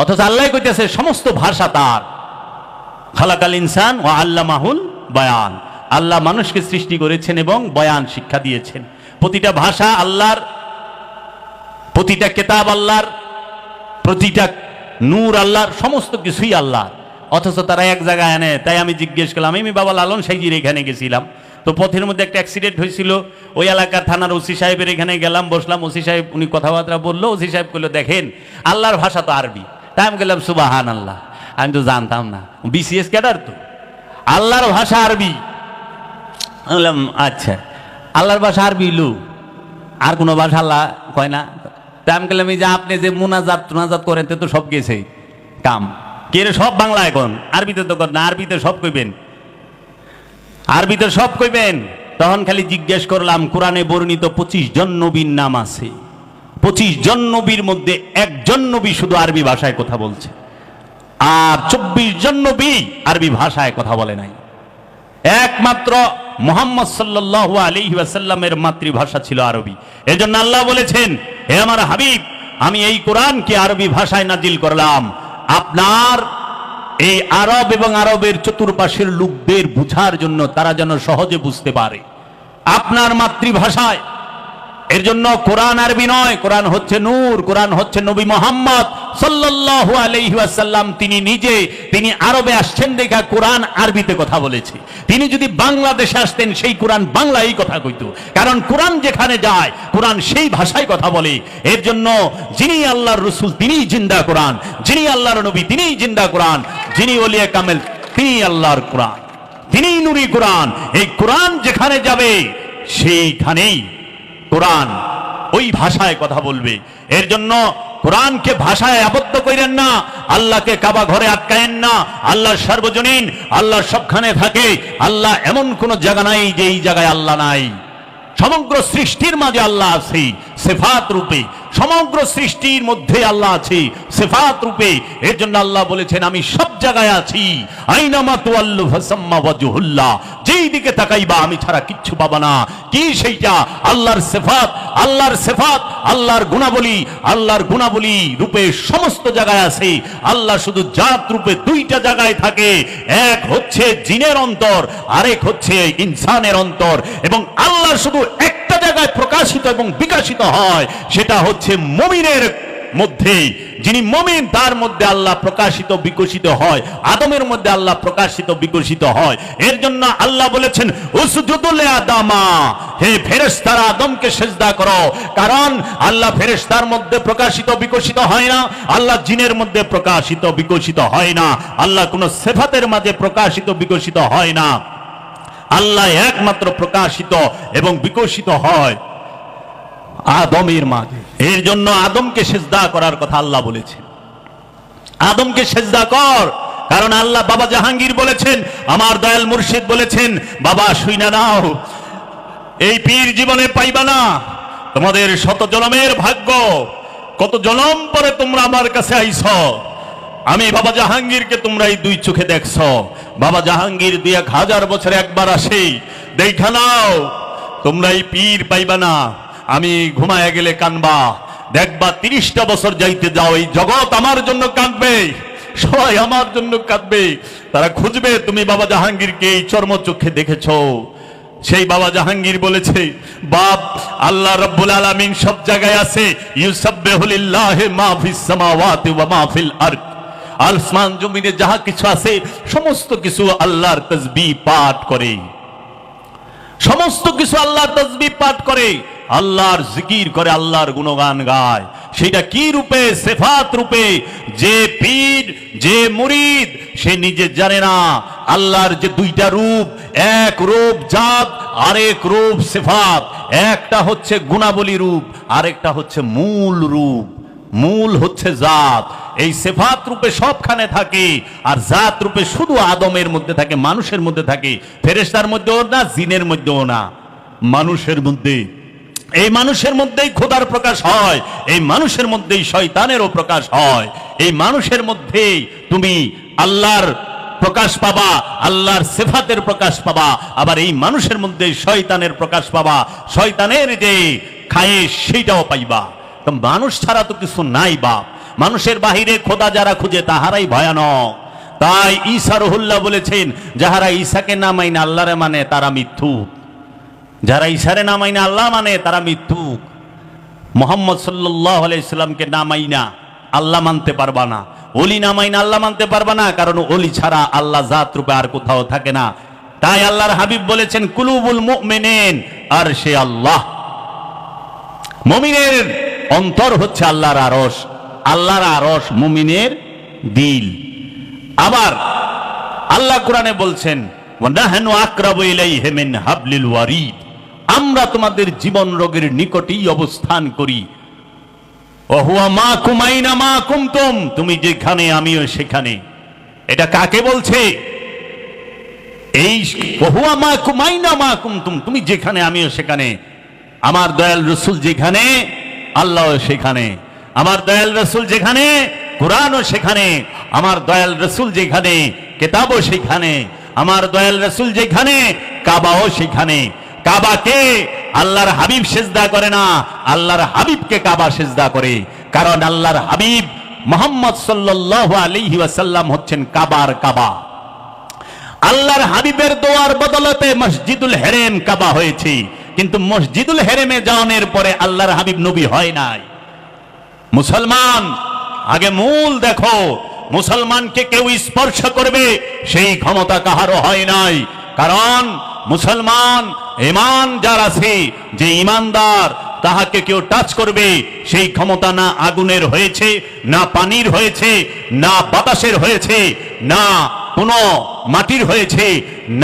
অথচ আল্লাহ কইতেছে সমস্ত ভাষা তার। খালাকাল ইনসান ওয়া আল্লামাহুল বায়ান, আল্লাহ মানুষকে সৃষ্টি করেছেন এবং বয়ান শিক্ষা দিয়েছেন। প্রতিটা ভাষা আল্লাহর, প্রতিটা কিতাব আল্লাহর, প্রতিটা নূর আল্লাহর, সমস্ত কিছুই আল্লাহ। অথচ তারা এক জায়গায় আনে। তাই আমি জিজ্ঞেস করলাম, আমি বাবা লালন সাইজির এখানে গেছিলাম, তো পথের মধ্যে একটা অ্যাক্সিডেন্ট হয়েছিল, ওই এলাকার থানার ওসি সাহেবের এখানে গেলাম, বসলাম। ওসি সাহেব উনি কথাবার্তা বললো। ওসি সাহেব বললো, দেখেন আল্লাহর ভাষা তো আরবি। তাই আমি গেলাম সুবাহান আল্লাহ, আমি তো জানতাম না, বিসিএস ক্যাডার তো, আল্লাহর ভাষা আরবি। বললাম আচ্ছা, আল্লাহর ভাষা আরবি লু, আর কোনো ভাষা আল্লাহ কয় না? তাই আমি গেলাম, এই যে আপনি যে মুনাজাত করেন তো সব গেছে কাম কে রে? সব বাংলা এখন, আরবিতে তো না, আরবিতে সব কইবেন, আরবিতে সব কইবেন। তখন খালি জিজ্ঞেস করলাম, কোরআনে বর্ণিত 25 জন নবীর নাম আছে, 25 জন নবীর মধ্যে একজন নবী শুধু আরবি ভাষায় কথা বলছে, আর 24 জন নবী আরবি ভাষায় কথা বলে নাই। একমাত্র মুহাম্মদ সাল্লাল্লাহু আলাইহি ওয়াসাল্লামের মাতৃভাষা ছিল আরবি। এজন্য আল্লাহ বলেছেন, হে আমার হাবিব, আমি এই কোরআনকে আরবি ভাষায় নাজিল করলাম আপনার এই আরব এবং আরবের চতুর্পাশের লোকদের বুঝার জন্য, তারা যেন সহজে বুঝতে পারে আপনার মাতৃভাষায়। এর জন্য কোরআন আরবি নয়, কোরআন হচ্ছে নূর, কোরআন হচ্ছে নবী মুহাম্মদ সাল্লাল্লাহু আলাইহি ওয়াসাল্লাম। তিনি নিজে, তিনি আরবে আসছেন দেখা কোরআন আরবিতে কথা বলেছে। তিনি যদি বাংলাদেশে আসতেন, সেই কোরআন বাংলায় কথা কইতো, কারণ কোরআন যেখানে যায় কোরআন সেই ভাষায় কথা বলে। এর জন্য যিনি আল্লাহর রাসূল তিনিই জিন্দা কোরআন, যিনি আল্লাহর নবী তিনিই জিন্দা কোরআন, যিনি ওলিয়ে কামেল তিনি আল্লাহর কোরআন, তিনিই নূরি কোরআন। এই কোরআন যেখানে যাবে সেইখানেই কোরআন ওই ভাষায় কথা বলবে। এর জন্য কোরআনকে ভাষায় আবদ্ধ করেন না, আল্লাহকে কাবা ঘরে আটকায়েন না। আল্লাহ সর্বজনীন, আল্লাহ সবখানে থাকে। আল্লাহ এমন কোন জায়গা নাই যে এই জায়গায় আল্লাহ নাই। সমগ্র সৃষ্টির মাঝে আল্লাহ আছে সিফাত রূপে, সমগ্র সৃষ্টির মধ্যে আল্লাহ আছে সিফাত রূপে। এর জন্য আল্লাহ বলেছেন আমি সব জায়গায় আছি। আইনামা তুয়াল্লু ফাসাম্মা ওয়াজহুল্লাহ, যেই দিকে তাকাইবা আমি ছাড়া কিচ্ছু পাবা না। কি সেইটা? আল্লাহর সিফাত, আল্লাহর সিফাত, আল্লাহর গুণাবলী, আল্লাহর গুণাবলী রূপে সমস্ত জায়গায় আছে। আল্লাহ শুধু জাত রূপে দুইটা জায়গায় থাকে, এক হচ্ছে জিনের অন্তর, আরেক হচ্ছে ইনসানের অন্তর। এবং আল্লাহ শুধু একটা জায়গায় প্রকাশিত এবং বিকশিত হয়, সেটা হচ্ছে মুমিনের মধ্যে। যিনি মুমিন তার মধ্যে আল্লাহ প্রকাশিত বিকশিত হয়, আদমের মধ্যে আল্লাহ প্রকাশিত বিকশিত হয়। এর জন্য আল্লাহ বলেছেন উসজুদু লিআদামা, হে ফেরেশতারা আদমকে সিজদা করো। কারণ আল্লাহ ফেরেশতার মধ্যে প্রকাশিত বিকশিত হয় না, আল্লাহ জিনের মধ্যে প্রকাশিত বিকশিত হয় না, আল্লাহ কোন সিফাতের মাঝে প্রকাশিত বিকশিত হয় না। আল্লাহ একমাত্র প্রকাশিত এবং বিকশিত হয় আদমের মাঝে। এর জন্য আদমকে সিজদা করার কথা আল্লাহ বলেছেন, আদমকে সিজদা কর। কারণ আল্লাহ বাবা জাহাঙ্গীর বলেছেন, আমার দয়াল মুর্শিদ বলেছেন, বাবা শুইনা নাও, এই পীর জীবনে পাইবা না, তোমাদের শত জনমের ভাগ্য, কত জনম পরে তোমরা আমার কাছে আইছো। আমি বাবা জাহাঙ্গীরকে তোমরা এই দুই চোখে দেখছো। বাবা জাহাঙ্গীর 1000 বছরে একবার আসে, দেখা নাও, তোমরা এই পীর পাইবা না। আমি ঘুমায় গেলে কানবা, দেখবা 30টা বছর যাইতে যাও, এই জগৎ আমার জন্য কাঁদবে, সবাই আমার জন্য কাঁদবে। তারা খুঁজবে তুমি বাবা জাহাঙ্গীরকে এই চর্ম চোখে দেখেছো। সেই বাবা জাহাঙ্গীর বলেছে, বাপ আল্লাহ রাব্বুল আলামিন সব জায়গায় আছে। ইউসাব্বিহু লিল্লাহি মা ফিস সামাওয়াতি ওয়া মা ফিল আরদ, আসমান জমিনে যাহা কিছু আছে সমস্ত কিছু আল্লাহর তাসবিহ পাঠ করে, সমস্ত কিছু আল্লাহর তাসবিহ পাঠ করে, আল্লাহর জিকির করে, আল্লাহর গুণগান গায়। সেটা কি রূপে? সিফাত রূপে। যে পীর, যে মুরিদ, সে নিজে জানে না আল্লাহর যে দুইটা রূপ, এক রূপ জাত, আরেক রূপ সিফাত। একটা হচ্ছে গুণাবলী রূপ, আরেকটা হচ্ছে মূল রূপ। মূল হচ্ছে জাত। এই সিফাত রূপে সবখানে থাকে, আর জাত রূপে শুধু আদমের মধ্যে থাকে, মানুষের মধ্যে থাকে। ফেরেশতার মধ্যেও না, জিনের মধ্যেও না, মানুষের মধ্যে। এই মানুষের মধ্যেই খোদার প্রকাশ হয়, এই মানুষের মধ্যেই শয়তানেরও প্রকাশ হয়। এই মানুষের মধ্যেই তুমি আল্লাহর প্রকাশ পাবা, আল্লাহর সিফাতের প্রকাশ পাবা। আবার এই মানুষের মধ্যে শয়তানের প্রকাশ পাবা, শয়তানের যে খায়েশ সেইটাও পাইবা। তো মানুষ ছাড়া তো কিছু নাই বাপ। মানুষের বাহিরে খোদা যারা খুঁজে তাহারাই ভয়ানক। তাই ঈসা রুহুল্লাহ বলেছেন, যাহারা ঈসাকে না মাইনে আল্লাহরে মানে তারা মিথ্যুক। যারা ঈসারে না মাইনা আল্লাহ মানে তারা মিথ্যুক। মুহাম্মদ সাল্লাল্লাহু আলাইহি সাল্লামকে না মাইনা আল্লাহ মানতে পারবা না, ওলি না মাইনা আল্লাহ মানতে পারবা না, কারণ ওলি ছাড়া আল্লাহ জাত রূপে আর কোথাও থাকে না। তাই আল্লাহর হাবিব বলেছেন, কুলুবুল মুমিনিন আরশে আল্লাহ, মুমিনের অন্তর হচ্ছে আল্লাহর আরশ, আল্লাহর আরশ মুমিনের দিল। আবার আল্লাহ কোরআনে বলছেন, ওয়া নাহনু আকরাবু ইলাইহি মিন হাবলিল ওয়ারিদ, আমরা তোমাদের জীবন রোগের নিকটেই অবস্থান করি। ওয়া হুয়া মাকুম আইনা মা কুনতুম, তুমি যেখানে আমিও সেখানে। এটা কাকে বলছে? এই ওয়া হুয়া মাকুম আইনা মা কুনতুম, তুমি যেখানে আমিও সেখানে। আমার দয়াল রাসূল যেখানে আল্লাহও সেখানে, আমার দয়াল রাসূল যেখানে কোরআনও সেখানে, আমার দয়াল রাসূল যেখানে কিতাবও সেখানে, আমার দয়াল রাসূল যেখানে কাবাও সেখানে। কাবাকে আল্লাহর হাবিব সিজদা করে না, আল্লাহর হাবিবকে কাবা সিজদা করে। কারণ আল্লাহর হাবিব মুহাম্মদ সাল্লাল্লাহু আলাইহি ওয়াসাল্লাম হচ্ছেন কাবার কাবা। আল্লাহর হাবিবের দোয়ার বদলতে মসজিদুল হেরেম কাবা হয়েছে, কিন্তু মসজিদুল হেরেমে যাওয়ার পরে আল্লাহর হাবিব নবী হয় নাই। মুসলমান আগে মূল দেখো, মুসলমানকে কেউ স্পর্শ করবে সেই ক্ষমতা কাহারও হয় নাই। কারণ মুসলমান ঈমান যার আছে, যে ঈমানদার, তাহাকে কেউ টাচ করবে সেই ক্ষমতা না আগুনের হয়েছে, না পানির হয়েছে, না বাতাসের হয়েছে, না কোনো মাটির হয়েছে,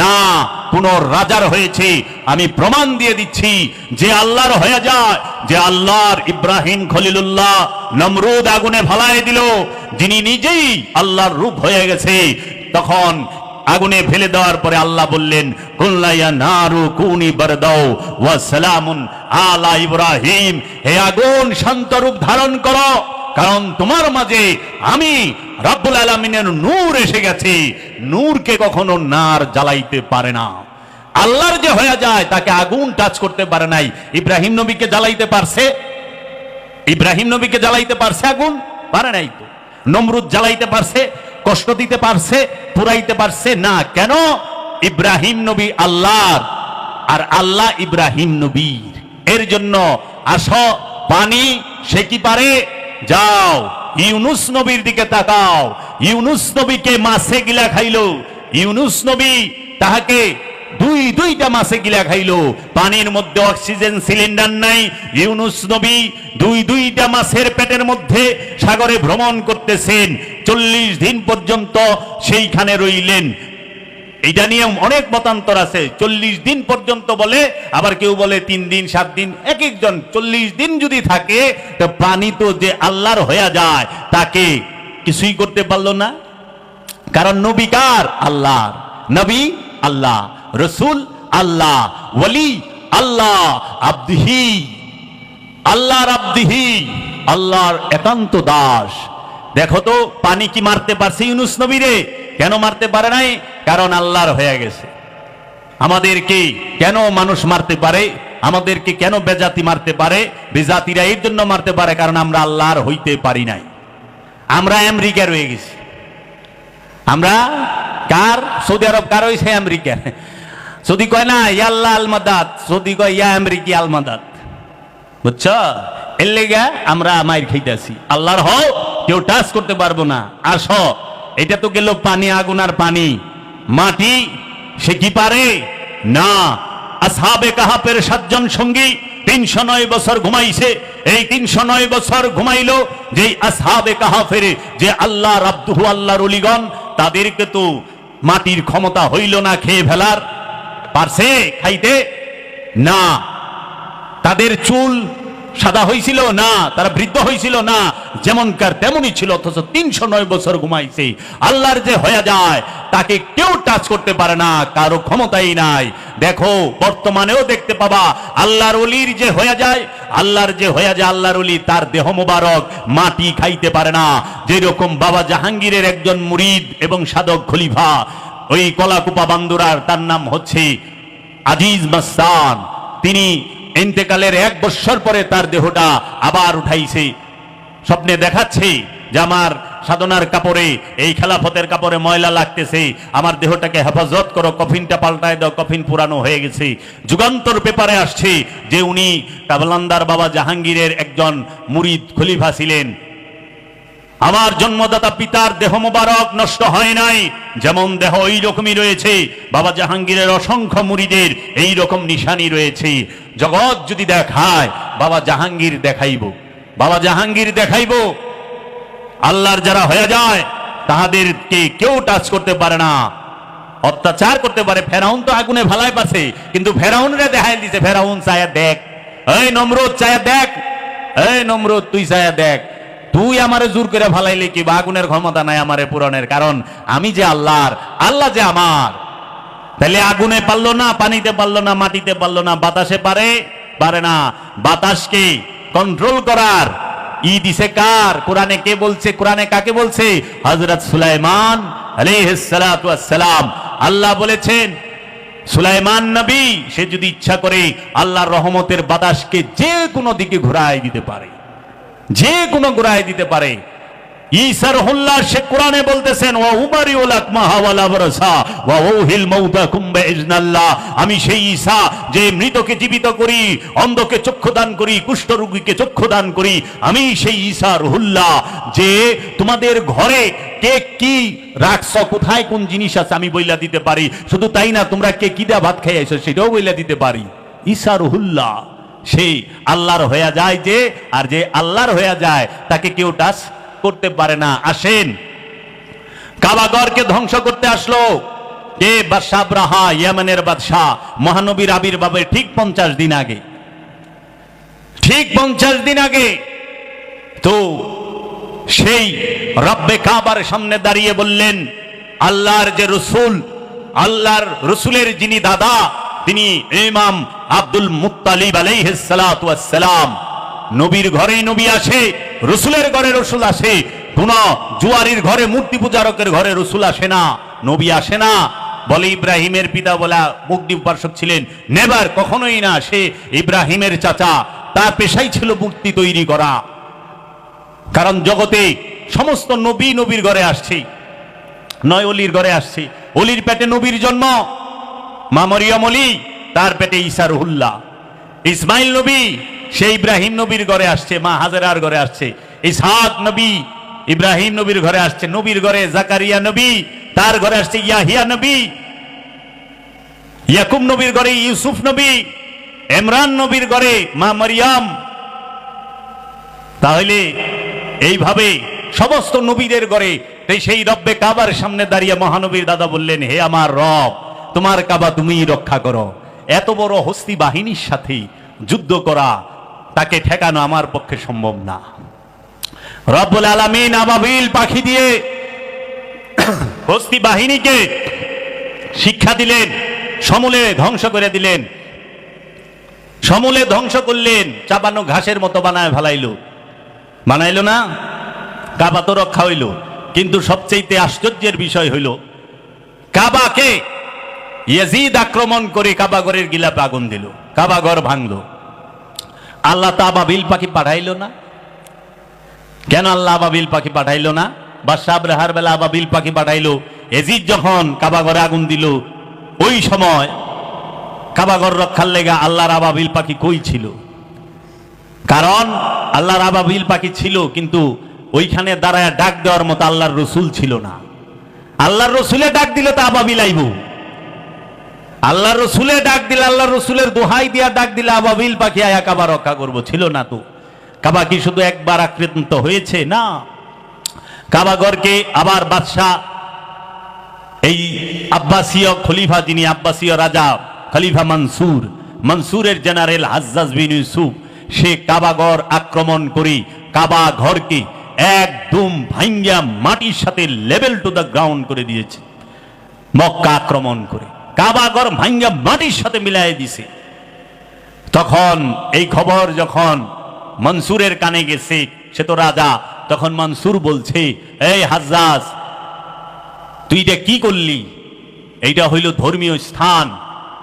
না পুনর্রাজার হয়েছে। আমি প্রমাণ দিয়ে দিচ্ছি যে আল্লাহর হয়ে যায়, যে আল্লাহর ইব্রাহিম খলিলুল্লাহ নমরুদ আগুনে ভালায় দিল, যিনি নিজেই আল্লাহর রূপ হয়ে গেছে, তখন আগুনে ফেলে দেওয়ার পরে আল্লাহ বললেন কুল্লায়া নারু কুনি বারদাও ওয়া সালামুন আলা ইব্রাহিম, হে আগুন শান্ত রূপ ধারণ করো, কারণ তোমার মাঝে আমি রব্বুল আলামিনের নূর এসে গেছে। নূরকে কখনো নার জ্বালাইতে পারে না। আল্লাহর যে হয়ে যায় তাকে আগুন টাচ করতে পারে নাই। ইব্রাহিম নবীকে জ্বালাইতে পারছে? ইব্রাহিম নবীকে জ্বালাইতে পারছে আগুন? পারে নাই তো। নমরুদ জ্বালাইতে পারছে? কষ্ট দিতে পারছে? পুরাইতে পারছে না। কেন? ইব্রাহিম নবী আল্লাহর আর আল্লাহ ইব্রাহিম নবীর। এর জন্য আসো পানি সে কি পারে? যাও ইউনুস নবীর দিকে তাকাও। ইউনুস নবীকে মাছে গিলা খাইলো। ইউনুস নবী তাহাকে দুইটা মাছে গিলা খাইলো। পানির মধ্যে অক্সিজেন সিলিন্ডার নাই। ইউনুস নবী দুইটা মাছের পেটের মধ্যে সাগরে ভ্রমণ করতেছেন। 40 দিন পর্যন্ত সেইখানে রইলেন। এটা নিয়ে অনেক মতান্তর আছে। 40 দিন পর্যন্ত বলে, আবার কেউ বলে 3 দিন 7 দিন, এক একজন। 40 দিন যদি থাকে তো পানি তো যে আল্লাহর হয়ে যায় তাকে কিছুই করতে পারলো না। কারণ নবী কার? আল্লাহর। নবী আল্লাহ, রসুল আল্লাহ, ওয়ালি আল্লাহ, আব্দিহি আল্লাহর আব্দিহি, আল্লাহর একান্ত দাস। দেখো তো পানি কি মারতে পারছে ইউনুস নবীরে? কেন মারতে পারে নাই? কারণ আল্লাহর হয়ে গেছে। আমাদেরকে কেন মানুষ মারতে পারে? আমাদেরকে কেন বেজাতি মারতে পারে? বেজাতিরা এর জন্য মারতে পারে কারণ আমরা আল্লাহর হইতে পারি নাই। আমরা আমেরিকা রয়ে গেছি। আমরা কার? সৌদি আরব কার হয়েছে? আমেরিকা। সৌদি কয় না ইয়া আল্লাহ আল মাদাদ, সৌদি কয় ইয়া আমেরিকা আল মাদাদ। বুঝছ? এর লেগা আমরা মাইর খাইতেছি। আল্লাহর হও কেউ টাচ করতে পারবো না। আসো, এটা তো গেল পানি, আগুন আর পানি। মাটি সে কি পারে? না। আসহাবে কাহাফের 7 জন সঙ্গী 309 বছর ঘুমাইছে। এই 309 বছর ঘুমাইলো যে আসহাবে কাহাফের যে আল্লাহ রাব্দুহু, আল্লাহর ওলিগণ, তাদেরকে তো মাটির ক্ষমতা হইল না খেয়ে ফেলার। পারছে খাইতে? না। তাদের চুল সাদা হয়েছিল না, তারা বৃদ্ধ হয়েছিল না, যেমনকার তেমনই ছিল, অথচ 309 বছর ঘুমাইছে। আল্লাহর যে হয়ে যায় তাকে কেউ টাচ করতে পারে না, কারো ক্ষমতাই নাই। দেখো বর্তমানেও দেখতে পাবা আল্লাহর ওলির যে হয়ে যায়, আল্লাহর যে হয়ে যায় আল্লাহর ওলি, তার দেহ মোবারক মাটি খাইতে পারে না। যেরকম বাবা জাহাঙ্গীরের একজন মুরিদ এবং সাধক খলিফা, ওই কলাকুপা বান্দুরার, তার নাম হচ্ছে আজিজ মাস্তান, তিনি ইন্তেকালের 1 বছর পরে তার দেহটা আবার উঠাইছে। স্বপ্নে দেখাচ্ছে যে আমার সাধনার কাপড়ে, এই খেলাফতের কাপড়ে ময়লা লাগতেছে, আমার দেহটাকে হেফাজত করো, কফিনটা পাল্টায় দাও, কফিন পুরানো হয়ে গেছে। যুগান্তর পেপারে আসছে যে উনি কাবলান্দার বাবা জাহাঙ্গীরের একজন মুরিদ খলিফা ছিলেন। আমার জন্মদাতা পিতার দেহ মোবারক নষ্ট হয় নাই, যেমন দেহ এই রকমই রয়েছে। বাবা জাহাঙ্গীরের অসংখ্য মুরিদের এই রকম নিশানি রয়েছে। জগৎ যদি দেখায় বাবা জাহাঙ্গীর দেখাইব, বাবা জাহাঙ্গীর দেখাইব। আল্লাহর যারা হয়ে যায় তাহাদেরকে কেউ টাচ করতে পারে না, অত্যাচার করতে পারে। ফেরাউন তো আগুনে ভালাই পারছে, কিন্তু ফেরাউনরে দেখাই দিছে। ফেরাউন চায়া দেখ, এই নমরুদ চায়া দেখ, এই নমরুদ তুই চায়া দেখ, তুই আমারে জোর করে ভালাইলে কি আগুনের ক্ষমতা নাই আমারে পুরানের, কারণ আমি যে আল্লাহর, আল্লাহ যে আমার। তাহলে আগুনে পারলো না, পানিতে পারলো না, মাটিতে পারলো না, বাতাসে পারে? পারে না। বাতাসকে কন্ট্রোল করার দিছে কার? কোরআনে কে বলছে? কোরআনে কাকে বলছে? হযরত সুলাইমান আলাইহিস সালাতু ওয়াস সালাম। আল্লাহ বলেছেন সুলাইমান নবী সে যদি ইচ্ছা করে আল্লাহর রহমতের বাতাসকে যে কোনো দিকে ঘুরায় দিতে পারে, যে কোনো ঘুরায় দিতে পারে। ঈসার হুল্লাহ সে কোরআনে বলতেছেন ওয়া উবারিউল আকমাহা ওয়াল আবরাসা ওয়া উহিল মাউতাকুম বিইজনিল্লাহ। আমি সেই ঈসা যে মৃতকে জীবিত করি, অন্ধকে চক্ষু দান করি, কুষ্ঠরোগীকে চক্ষু দান করি। আমি সেই ঈসা রুহুল্লাহ যে তোমাদের ঘরে কে কি রাখছো, কোথায় কোন জিনিস আছে আমি বইলা দিতে পারি। শুধু তাই না, তোমরা কে কি দা ভাত খাইছো সেটাও বইলা দিতে পারি। ঈসা রুহুল্লাহ সেই আল্লাহর হয়ে যায় যে, আর যে আল্লাহর হয়ে যায় তাকে কেউ টাচ করতে পারে না। আসেন, কাবাগরকে ধ্বংস করতে আসলো কে? বাদশাহ আবরাহা, ইয়েমেনের বাদশাহ, মহানবীর আবির্ভাবের ঠিক 50 দিন আগে, ঠিক 50 দিন আগে। তো সেই রব্বে কাবার সামনে দাঁড়িয়ে বললেন, আল্লাহর যে রসুল, আল্লাহর রসুলের যিনি দাদা, তিনি ইমাম আব্দুল মুত্তালিব আলাইহিস সালাতু ওয়াস সালাম। নবীর ঘরে নবী আসে, রসুলের ঘরে রসুল আসে। কোন জুয়ারির ঘরে, মূর্তি পূজারকের ঘরে রসুল আসে না, নবী আসে না। বলে ইব্রাহিমের পিতা বলা মূর্তি উপাসক ছিলেন, নেভার, কখনোই না। সে ইব্রাহিমের চাচা, তার পেশাই ছিল মূর্তি তৈরি করা। কারণ জগতে সমস্ত নবী নবীর ঘরে আসছে, নয় অলির ঘরে আসছে। অলির পেটে নবীর জন্ম, মা মরিয়ম অলি, তার পেটে ঈসা রুহুল্লাহ। ইসমাইল নবী সে ইব্রাহিম নবীর ঘরে আসছে, মা হাজেরার ঘরে আসছে। ইসহাক নবী ইব্রাহিম নবীর ঘরে আসছে, নবীর ঘরে জাকারিয়া নবী, তার ঘরে আসছে ইয়াহিয়া নবী। ইয়াকুব নবীর ঘরে ইউসুফ নবী, ইমরান নবীর ঘরে মা মরিয়ম। তাহলে এইভাবে সমস্ত নবীদের ঘরে সেই রব্বে কাবার সামনে দাঁড়িয়ে মহানবীর দাদা বললেন, হে আমার রব, তোমার কাবা তুমিই রক্ষা করো। এত বড় হস্তি বাহিনীর সাথে যুদ্ধ করা, তাকে ঠেকানো আমার পক্ষে সম্ভব না। রব্বুল আলামিন আবাবিল পাখি দিয়ে হস্তি বাহিনীকে শিক্ষা দিলেন, সমূলে ধ্বংস করে দিলেন। সমূলে ধ্বংস করলেন, চাপানো ঘাসের মতো বানায় ফেলাইলো। বানাইলো না? কাবা তো রক্ষা হইল। কিন্তু সবচেয়ে আশ্চর্যের বিষয় হইল, কাবাকে ইয়াজিদ আক্রমণ করে কাবাগরের গিলাপে আগুন দিল, কাবাগর ভাঙলো। আল্লাহ তা আবাবিল পাখি পাঠাইলো না কেন? আল্লাহ আবাবিল পাখি পাঠাইলো না? বাদশাহ আবরাহার বেলা আবাবিল পাখি পাঠাইলো। ইয়াজিদ যখন কাবাগরে আগুন দিল, ওই সময় কাবাগর রক্ষার লেগা আল্লাহর আবাবিল পাখি কই ছিল? কারণ আল্লাহর আবাবিল পাখি ছিল, কিন্তু ওইখানে দাঁড়ায় ডাক দেওয়ার মতো আল্লাহর রসুল ছিল না। আল্লাহর রসুলে ডাক দিলে তো আবাবিল আইব। আল্লাহর রসুলে ডাক দিলে, আল্লাহর রসুলের দোহাই দিয়া ডাক দিলে আবাবিল পাখি আয়া কাবা রক্ষা করবো, ছিল না তো। কাবা কি শুধু একবার আক্রান্ত হয়েছে? না, কাবাগরকে আবার বাদশাহ, এই আব্বাসীয় খলিফা, যিনি আব্বাসীয় রাজা খলিফা মনসুর, মনসুরের জেনারেল হাজ্জাজ বিন ইউসুফ, সে কাবাগর আক্রমণ করে কাবা ঘরকে একদম ভাঙ্গা মাটির সাথে লেভেল টু দ্য গ্রাউন্ড করে দিয়েছে। মক্কা আক্রমণ করে কাবাগর ভাঙ্গা মাটির সাথে মিলাই দিছে। তখন এই খবর যখন মনসুরের কানে গেছে, সে তো রাজা, তখন মনসুর বলছে, এই হাজ্জাজ, তুই এটা কি করলি? এইটা হইল ধর্মীয় স্থান,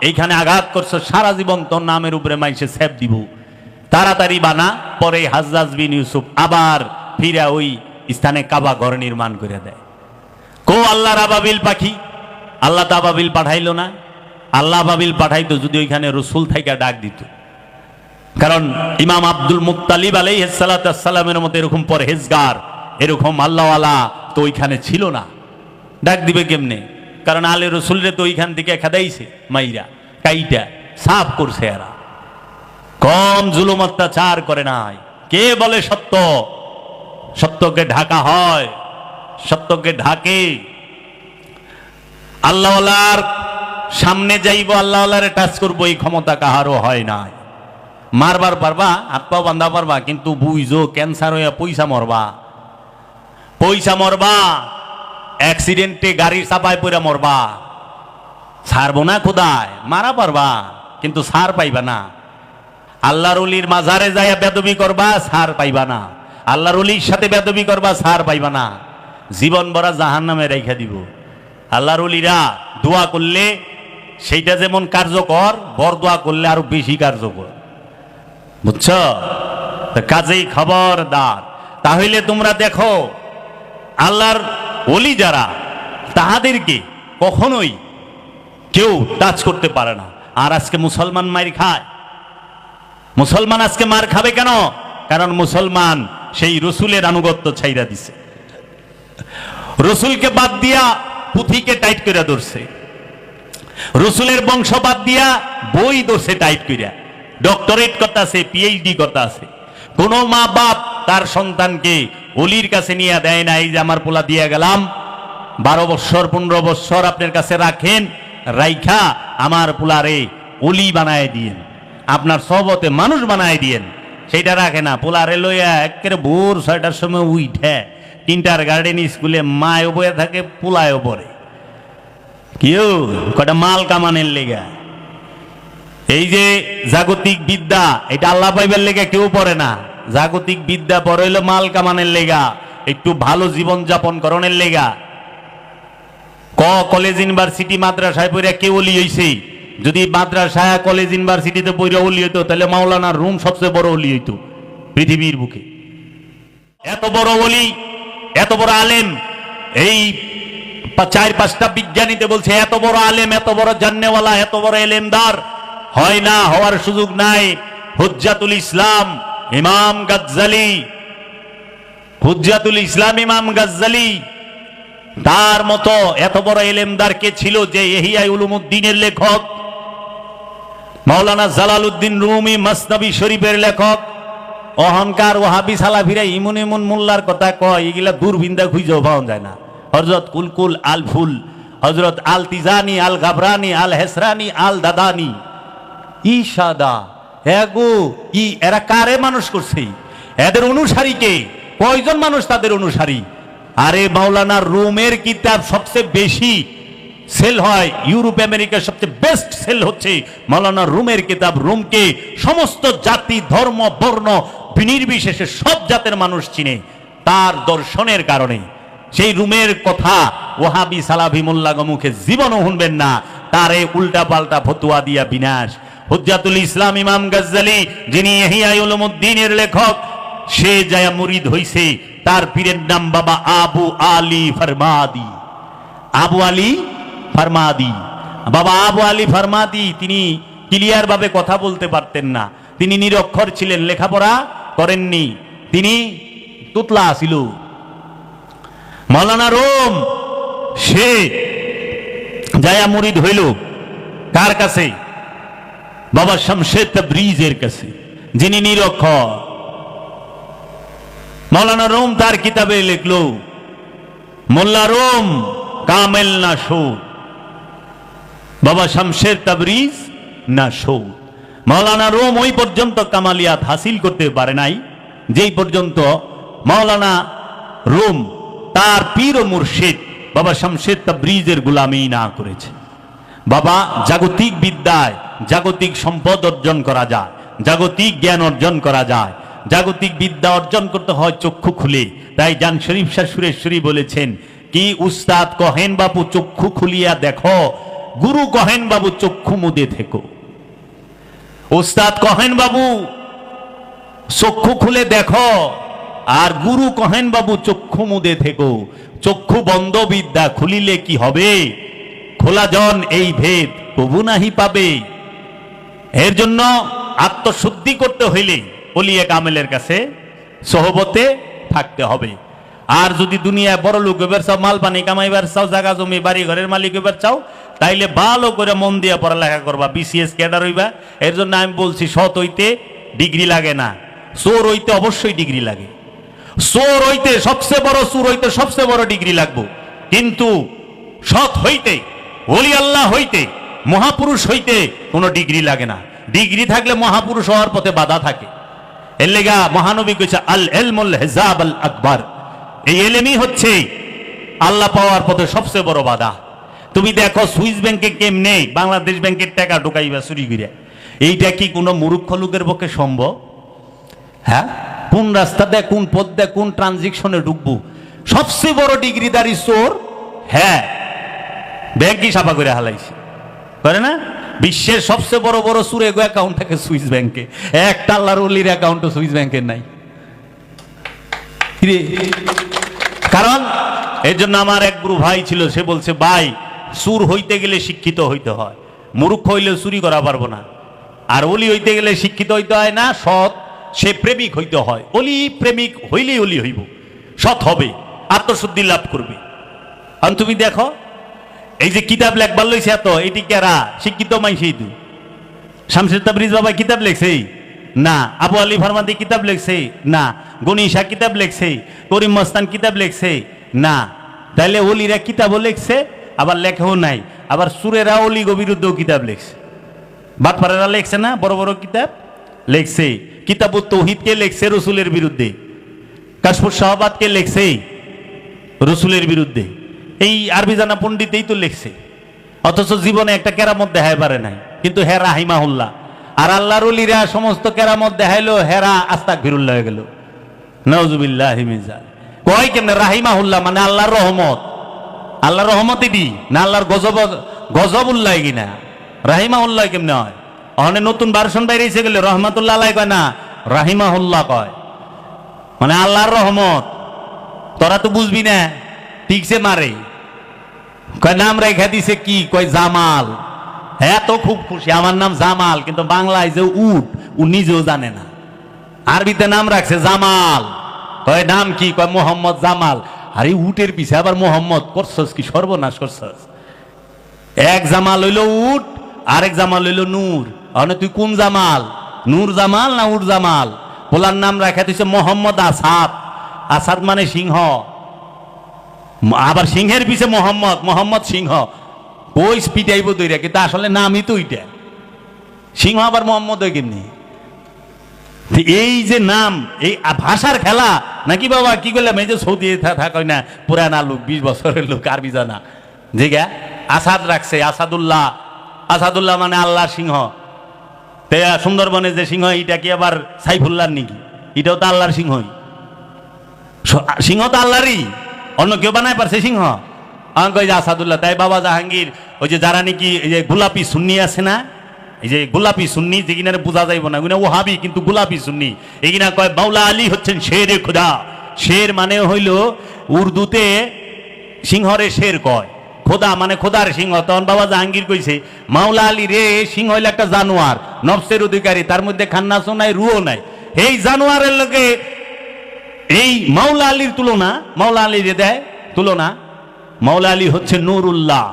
এইখানে আঘাত করছো, সারা জীবন তোর নামের উপরে মাইসে সেব দিব, তাড়াতাড়ি বানা। পরে হাজ্জাজ বিন ইউসুফ আবার ফিরা ওই স্থানে কাবা ঘর নির্মাণ করে দেয়। কো আল্লাহর আবাবিল পাখি? আল্লাহ তো আবাবিল পাঠাইলো না। আল্লাহ আবাবিল পাঠাইতো যদি ওইখানে রসুল থেকে ডাক দিত। কারণ ইমাম আব্দুল মুত্তালিব আলাইহিস সালাতু ওয়াস সালামের মতো এরকম পরহেজগার, এরকম আল্লাহওয়ালা তো ওইখানে ছিল না। ডাক দিবে কেমনে? কারণ আলে রসুলরে তো ওইখান থেকে খেদাইছে, মাইরা কাইটা সাফ করছে। এরা কম জুলুম অত্যাচার করে নাই। কে বলে সত্য? সত্যকে ঢাকা হয়, সত্যকে ঢাকে। আল্লাহওয়ালার সামনে যাইব, আল্লাহওয়ালারে টাচ করবো, এই ক্ষমতা কাহারও হয় নাই। মারবার পারবা, হাত পাও বান্ধা পারবা, কিন্তু বুঝো ক্যান্সার হইয়া পয়সা মরবা, পয়সা মরবা, অ্যাক্সিডেন্টে গাড়ির চাপায় পড়া মরবা। ছাড়বো না খোদায়, মারা পারবা কিন্তু ছাড় পাইবা না। আল্লাহর ওলির মাজারে যাইয়া বেদবি করবা, ছাড় পাইবা না। আল্লাহর ওলির সাথে বেদবি করবা, ছাড় পাইবা না। জীবন ভরা জাহান্নামে রেখে দিব। আল্লাহর ওলিরা দোয়া করলে সেইটা যেমন কার্যকর, বর দোয়া করলে আরো বেশি কার্যকর, বুঝছ? কাজেই খবরদার। তাহলে তোমরা দেখো, আল্লাহর ওলি যারা, তাহাদেরকে কখনোই কেউ টাচ করতে পারে না। আর আজকে মুসলমান মার খায়। মুসলমান আজকে মার খাবে কেন? কারণ মুসলমান সেই রসুলের আনুগত্য ছাইরা দিছে, রসুলকে বাদ দিয়া পুঁথিকে টাইট করে ধরছে, রসুলের বংশ বাদ দিয়া বই ধরছে টাইট করিয়া, ডক্টরেট করতে আছে, পিএইচডি করতে আছে। কোন মা বাপ তার সন্তানকে অলির কাছে নিয়ে দেয় না, এই যে আমার পোলা দিয়ে গেলাম, 12 বৎসর 15 বৎসর আপনার কাছে রাখেন, রাইখা আমার পোলারে অলি বানায় দিয়েন, আপনার সহবতে মানুষ বানায় দিয়েন। সেইটা রাখে না, পোলারে লইয়া একেবারে ভোর 6টার সময় উঠে 3টার গার্ডেন স্কুলে মায়ও বয়ে থাকে, পোলায়ও পড়ে। কেউ কটা মাল কামানের লেগা। এই যে জাগতিক বিদ্যা, এটা আল্লাহ পাইবার লেগা কেউ পড়ে না। জাগতিক বিদ্যা পড়ে হইলো মাল কামানের লেগা, একটু ভালো জীবন যাপন করণের লেগা। কলেজ ইউনিভার্সিটি মাদ্রাসায় পড়ে কেউ ওলি হইছে? যদি মাদ্রাসা কলেজ ইউনিভার্সিটিতে পড়ে ওলি হইতো তাহলে মাওলানার রুম সবচেয়ে বড় ওলি হইতো পৃথিবীর বুকে। এত বড় ওলি, এত বড় আলেম, এই 4-5টা বিজ্ঞানীতে বলছে এত বড় আলেম, এত বড় জান্নেওয়ালা, এত বড় এলেমদার হয় না, হওয়ার সুযোগ নাই। হুজ্জাতুল ইসলাম ইমাম গাজ্জালি, হুজ্জাতুল ইসলাম ইমাম গাজ্জালি, তার মতো এত বড় এলেমদার কে ছিল যে ইহইয়া উলুমুদ্দিনের লেখক, মাওলানা জালালউদ্দিন রুমি মসনবী শরীফের লেখক। অহংকার ওয়াহাবি সালাফিরা ইমন ইমন মোল্লার কথা কয়, এগুলা দূরবিন্দা খুঁজেও পাওয়া যায় না। হযরত কুলকুল আল ফুল, হযরত আল তিজানি, আল গাবরানি, আল হেসরানি, আল দাদানি, ইশাদা এগো এরা কারে মানুষ করছে? এদের অনুসারী কে? কয়জন মানুষ তাদের অনুসারী? আরে মাওলানা রুমের কিতাব সবচেয়ে বেশি সেল হয়, ইউরোপ আমেরিকার সবচেয়ে বেস্ট সেল হচ্ছে মাওলানা রুমের কিতাব। রুমকে সমস্ত জাতি, ধর্ম, বর্ণ বিনির্বিশেষে সব জাতের মানুষ চিনে তার দর্শনের কারণে। সেই রুমের কথা ওয়াহাবি সালাফি মোল্লাগ মুখে জীবনও শুনবেন না, তারে উল্টা পাল্টা ফতুয়া দিয়া বিনাশ। হুজ্জাতুল ইসলাম ইমাম গাজ্জালি, যিনি ইহইয়া উলুমুদ্দিনের লেখক, সে যায় মুরিদ হইছে, তার পীরের নাম বাবা আবু আলী ফরমাদি। আবু আলী ফরমাদি, বাবা আবু আলী ফরমাদি, তিনি ক্লিয়ার ভাবে কথা বলতে পারতেন না, তিনি নিরক্ষর ছিলেন, লেখাপড়া করেননি, তিনি তুতলা ছিল। মাওলানা রুম সে যায় মুরিদ হইল কার কাছে? বাবা শামসের তাবরিজের কাছে, যিনি নিরক্ষর। মাওলানা রুম তার কিতাবে লিখলো, মোল্লা রুম কামেল না সুদ, বাবা শামসের তাবরিজ না সুদ। মাওলানা রুম ওই পর্যন্ত কামালিয়াত হাসিল করতে পারে নাই যেই পর্যন্ত মাওলানা রুম তার পীর ও মুর্শিদ বাবা শামসের তাবরিজের গোলামি না করেছে। বাবা, জাগতিক বিদ্যায় জাগতিক সম্পদ অর্জন করা যায়, জাগতিক জ্ঞান অর্জন করা যায়, জাগতিক বিদ্যা অর্জন করতে হয় চক্ষু খুলে। তাই জান শরীফ শাহ সুরেশ্বরী বলেছেন কি, উস্তাদ কহেন বাবু চক্ষু খুলিয়া দেখো, গুরু কহেন বাবু চক্ষু মুদে থেকো। উস্তাদ কহেন বাবু চক্ষু খুলে দেখো, আর গুরু কহেন বাবু চক্ষু মুদে থেকো। চক্ষু বন্ধ বিদ্যা খুলিলে কি হবে? খোলা জন এই ভেদ কবু নাহি পাবে। এর জন্য আত্মশুদ্ধি করতে হইলে ওলিয়ে কামেলের কাছে সহবতে থাকতে হবে। আর যদি দুনিয়ায় বড় লোক হইবার চাও, মাল পানি কামাইবার চাও, জায়গা জমি বাড়ি ঘরের মালিক হইবার চাও, তাইলে ভালো করে মন দিয়ে পড়ালেখা করবা, বিসিএস ক্যাডার হইবা। এর জন্য আমি বলছি, সৎ হইতে ডিগ্রি লাগে না, চোর হইতে অবশ্যই ডিগ্রি লাগে। চোর হইতে সবচেয়ে বড়, চোর হইতে সবচেয়ে বড় ডিগ্রি লাগবে, কিন্তু সৎ হইতে, ওলি আল্লাহ হইতে, মহাপুরুষ হইতে কোনো ডিগ্রি লাগে না। ডিগ্রি থাকলে মহাপুরুষ হওয়ার পথে বাধা থাকে। এর লেগা মহানবী কইছে আল ইলমুল হিজাব আল আকবার, এই এলেমই হচ্ছে আল্লাহ পাওয়ার পথে সবচেয়ে বড় বাধা। তুমি দেখো সুইস ব্যাংকে কেমনে বাংলাদেশ ব্যাংকের টাকা ঢুকাইবা চুরি করে, এইটা কি কোনো মূর্খ লোকের পক্ষে সম্ভব? হ্যাঁ, কোন রাস্তা দেয়, কোন পথ দেয়, কোন ট্রানজিকশনে ঢুকবো? সবচেয়ে বড় ডিগ্রিদারি চোর, হ্যাঁ, ব্যাংকই সাফা করে হালাইছে, করে না? বিশ্বের সবচেয়ে বড় বড় চোর এগো অ্যাকাউন্ট থাকে সুইস ব্যাংকে, একটা আল্লাহর ওলির অ্যাকাউন্টও সুইস ব্যাংকের নাই। কারণ এর জন্য আমার এক গুরু ভাই ছিল, সে বলছে, ভাই চোর হইতে গেলে শিক্ষিত হইতে হয়, মূর্খ হইলে চুরি করা পারবো না। আর অলি হইতে গেলে শিক্ষিত হইতে হয় না, সৎ, সে প্রেমিক হইতে হয়। অলি প্রেমিক হইলেই অলি হইব, সৎ হবে, আত্মশুদ্ধি লাভ করবে। আর তুমি দেখো এই যে কিতাব লেখবার লইছে এত, এটি কেরা? শিক্ষিত মাইসেই তো। শামসুর তাবরিজ বাবা কিতাব লেখছে না, আবু আলী ফরমাদি কিতাব লেখছে না, গনি শাহ কিতাব লেখছে, করিম মস্তান কিতাব লেখছে না, তাইলে অলিরা কিতাবও লিখছে, আবার লেখাও নাই। আবার সুরেরা অলিগো বিরুদ্ধেও কিতাব লিখছে, বাটপাড়ারা লিখছে না, বড় বড় কিতাব লিখছে। কিতাবুত তৌহিদকে লিখছে রসুলের বিরুদ্ধে, কাশফুস শাহবাদকে লিখছে রসুলের বিরুদ্ধে, এই আরবি জানা পণ্ডিতেই তো লিখছে। অথচ জীবনে একটা কেরামত দেখায় পারে নাই, কিন্তু হেরা রাহিমাহুল্লাহ। আর আল্লাহর ওলিরা সমস্ত কেরামত দেখাইলো, হেরা আস্তাগফিরুল্লাহ হয়ে গেল, নাউজুবিল্লাহি মিন যালিক। কয় কেমনে রাহিমাহুল্লাহ মানে আল্লাহর রহমত? আল্লাহর রহমত এটি না আল্লাহর গজব, গজবুল্লাহ কিনা? রাহিমাহুল্লাহ কেমনে হয়? অনেক নতুন ভার্সন বাইরেছে গেলে রহমাতুল্লাহ আলাইহি কয় না, রাহিমাহুল্লাহ কয়, মানে আল্লাহর রহমত। তোরা তো বুঝবি না, ঠিকছে মারে। কয় নাম রেখা দিছে কি? কয় জামাল। হ্যাঁ তো খুব খুশি, আমার নাম জামাল, কিন্তু বাংলায় যে উট, ও নিজেও জানে না। আরবিতে নাম রাখছে জামাল। কয় নাম কি? কয় মোহাম্মদ জামাল। আরে উটের পিছে আবার মোহাম্মদ করছস কি সর্বনাশ করছস? এক জামাল হইল উট, আরেক জামাল হইল নূর। মানে তুই কোন জামাল? নূর জামাল না উট জামাল? পোলার নাম রাখা দিছে মোহাম্মদ আসাদ। আসাদ মানে সিংহ, আবার সিংহের পিছে মোহাম্মদ, মোহাম্মদ সিংহ। ওই পিটাইব দইরা, কিন্তু আসলে নামই তো ওইটা। সিংহ আবার মোহাম্মদ হয় কেমনি? এই যে নাম, এই ভাষার খেলা নাকি বাবা? কি করলাম, এই যে সৌদি থাকা না, পুরানা লোক, 20 বছরের লোক, আরবি জানা, যে গা আসাদ রাখছে, আসাদুল্লাহ। আসাদুল্লাহ মানে আল্লাহ সিংহ। সুন্দরবনে যে সিংহ, এটা কি আবার সাইফুল্লাহ নাকি? এটাও তো আল্লাহর সিংহই। সিংহ তো আল্লাহরই, অন্য কেউ বানায় পারছে সিংহ? আমাকে ওই যে আসাদুল্লাহ। তাই বাবা জাহাঙ্গীর ওই যে যারা নাকি এই যে গোলাপি সুন্নি আছে না, এই যে গোলাপি সুন্নি, যে কিনা বোঝা যাইব না, ওহাবি কিন্তু গোলাপি সুন্নি, এই কিনা কয় মাওলা আলী হচ্ছেন শেরে খুদা। শের মানে হইল উর্দুতে সিংহরে শের কয়, খোদা মানে খোদার সিংহ। তখন বাবা জাহাঙ্গীর কইছে মাওলা আলী রে সিংহ হইল একটা জানোয়ার, নফসের অধিকারী, তার মধ্যে খান্নাসও নাই, রুও নাই। এই জানোয়ারের লোকে এই মাওলা আলীর তুলনা, মাওলা আলী রে দেয় তুলনা। মাওলা আলী হচ্ছে নূরুল্লাহ,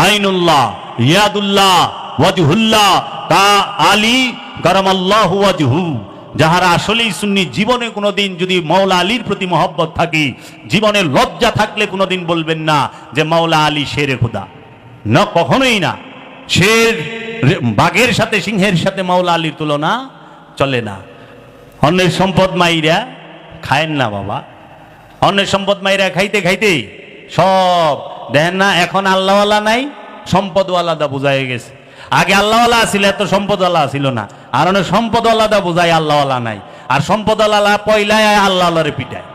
আইনুল্লাহ, ইয়াদুল্লাহ, ওয়াজহুল্লাহ, তা আলী কারামাল্লাহু ওয়াজহু। যাহারা আসলেই সুন্নি, জীবনে কোনোদিন যদি মাওলা আলীর প্রতি মহব্বত থাকে, জীবনে লজ্জা থাকলে কোনোদিন বলবেন না যে মাওলা আলী শেরে খুদা, না, কখনোই না। শের, বাঘের সাথে, সিংহের সাথে মাওলা আলীর তুলনা চলে না। অন্যের সম্পদ মাইরা খায়েন না বাবা। অন্যের সম্পদ মাইরা খাইতে খাইতে সব দেখেন না, এখন আল্লাহওয়ালা নাই, সম্পদওয়ালাদা বোঝাই গেছে। আগে আল্লাহওয়ালা আসিল, এত সম্পদওয়ালা আসিল না। আর অনেক সম্পদওয়ালাদা বোঝায় আল্লাহওয়ালা নাই। আর সম্পদওয়ালা পয়লায় আল্লাহওয়ালারে পিটায়,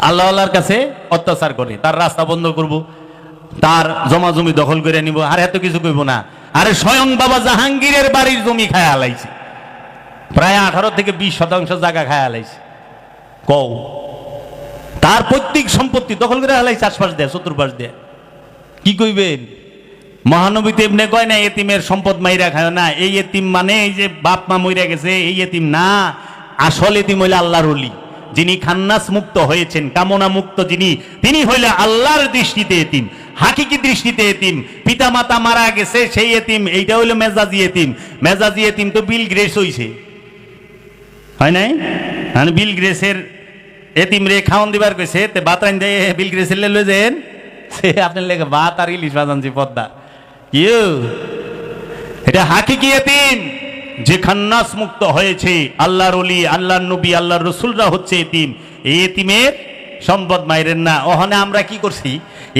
আল্লাহওয়ালার কাছে অত্যাচার করে, তার রাস্তা বন্ধ করব, তার জমা জমি দখল করে নিব, আর এত কিছু কইব না। আরে স্বয়ং বাবা জাহাঙ্গীরের বাড়ির জমি খায় হালাইছে, প্রায় 18 থেকে 20% জায়গা খায় হালাইছে। কও, তার পৈতৃক সম্পত্তি দখল করে হালাইছে, আশপাশ দেয়, চতুর্পাশ দেয়। কি কইবেন? মহানবী তেমনে কয় না এতিমের সম্পদ মাইরা খায় না। এই এতিম মানে এই যে বাপ মা মইরা গেছে এই এতিম না। আসল এতিম হইলে আল্লাহর ওলি, যিনি খান্নাস মুক্ত হয়েছেন, কামনা মুক্ত যিনি, তিনি হইলে আল্লাহর দৃষ্টিতে এতিম, হাকিকি দৃষ্টিতে এতিম। পিতা মাতা মারা গেছে সেই এতিম, এইটা হইলো মেজাজি এতিম। মেজাজি এতিম তো বিল গ্রেস হইছে, হয় নাই? বিল গ্রেসের এতিম রে খাওয়ান দিবার কইছে, তে ভাত রান দেয়, বিল গ্রেসের লই যেন সে আপনার লেগে ভাত আর ইলিশ বাজানছি পদ্মা। ইউ এটা হাকিকি এতিম, যে খান্নাস মুক্ত হয়েছে, আল্লাহর ওলি, আল্লাহর নবী, আল্লাহর রসুলরা হচ্ছে এতিম। এই এতিমের সম্পদ মাইরেন না। ওখানে আমরা কি করছি?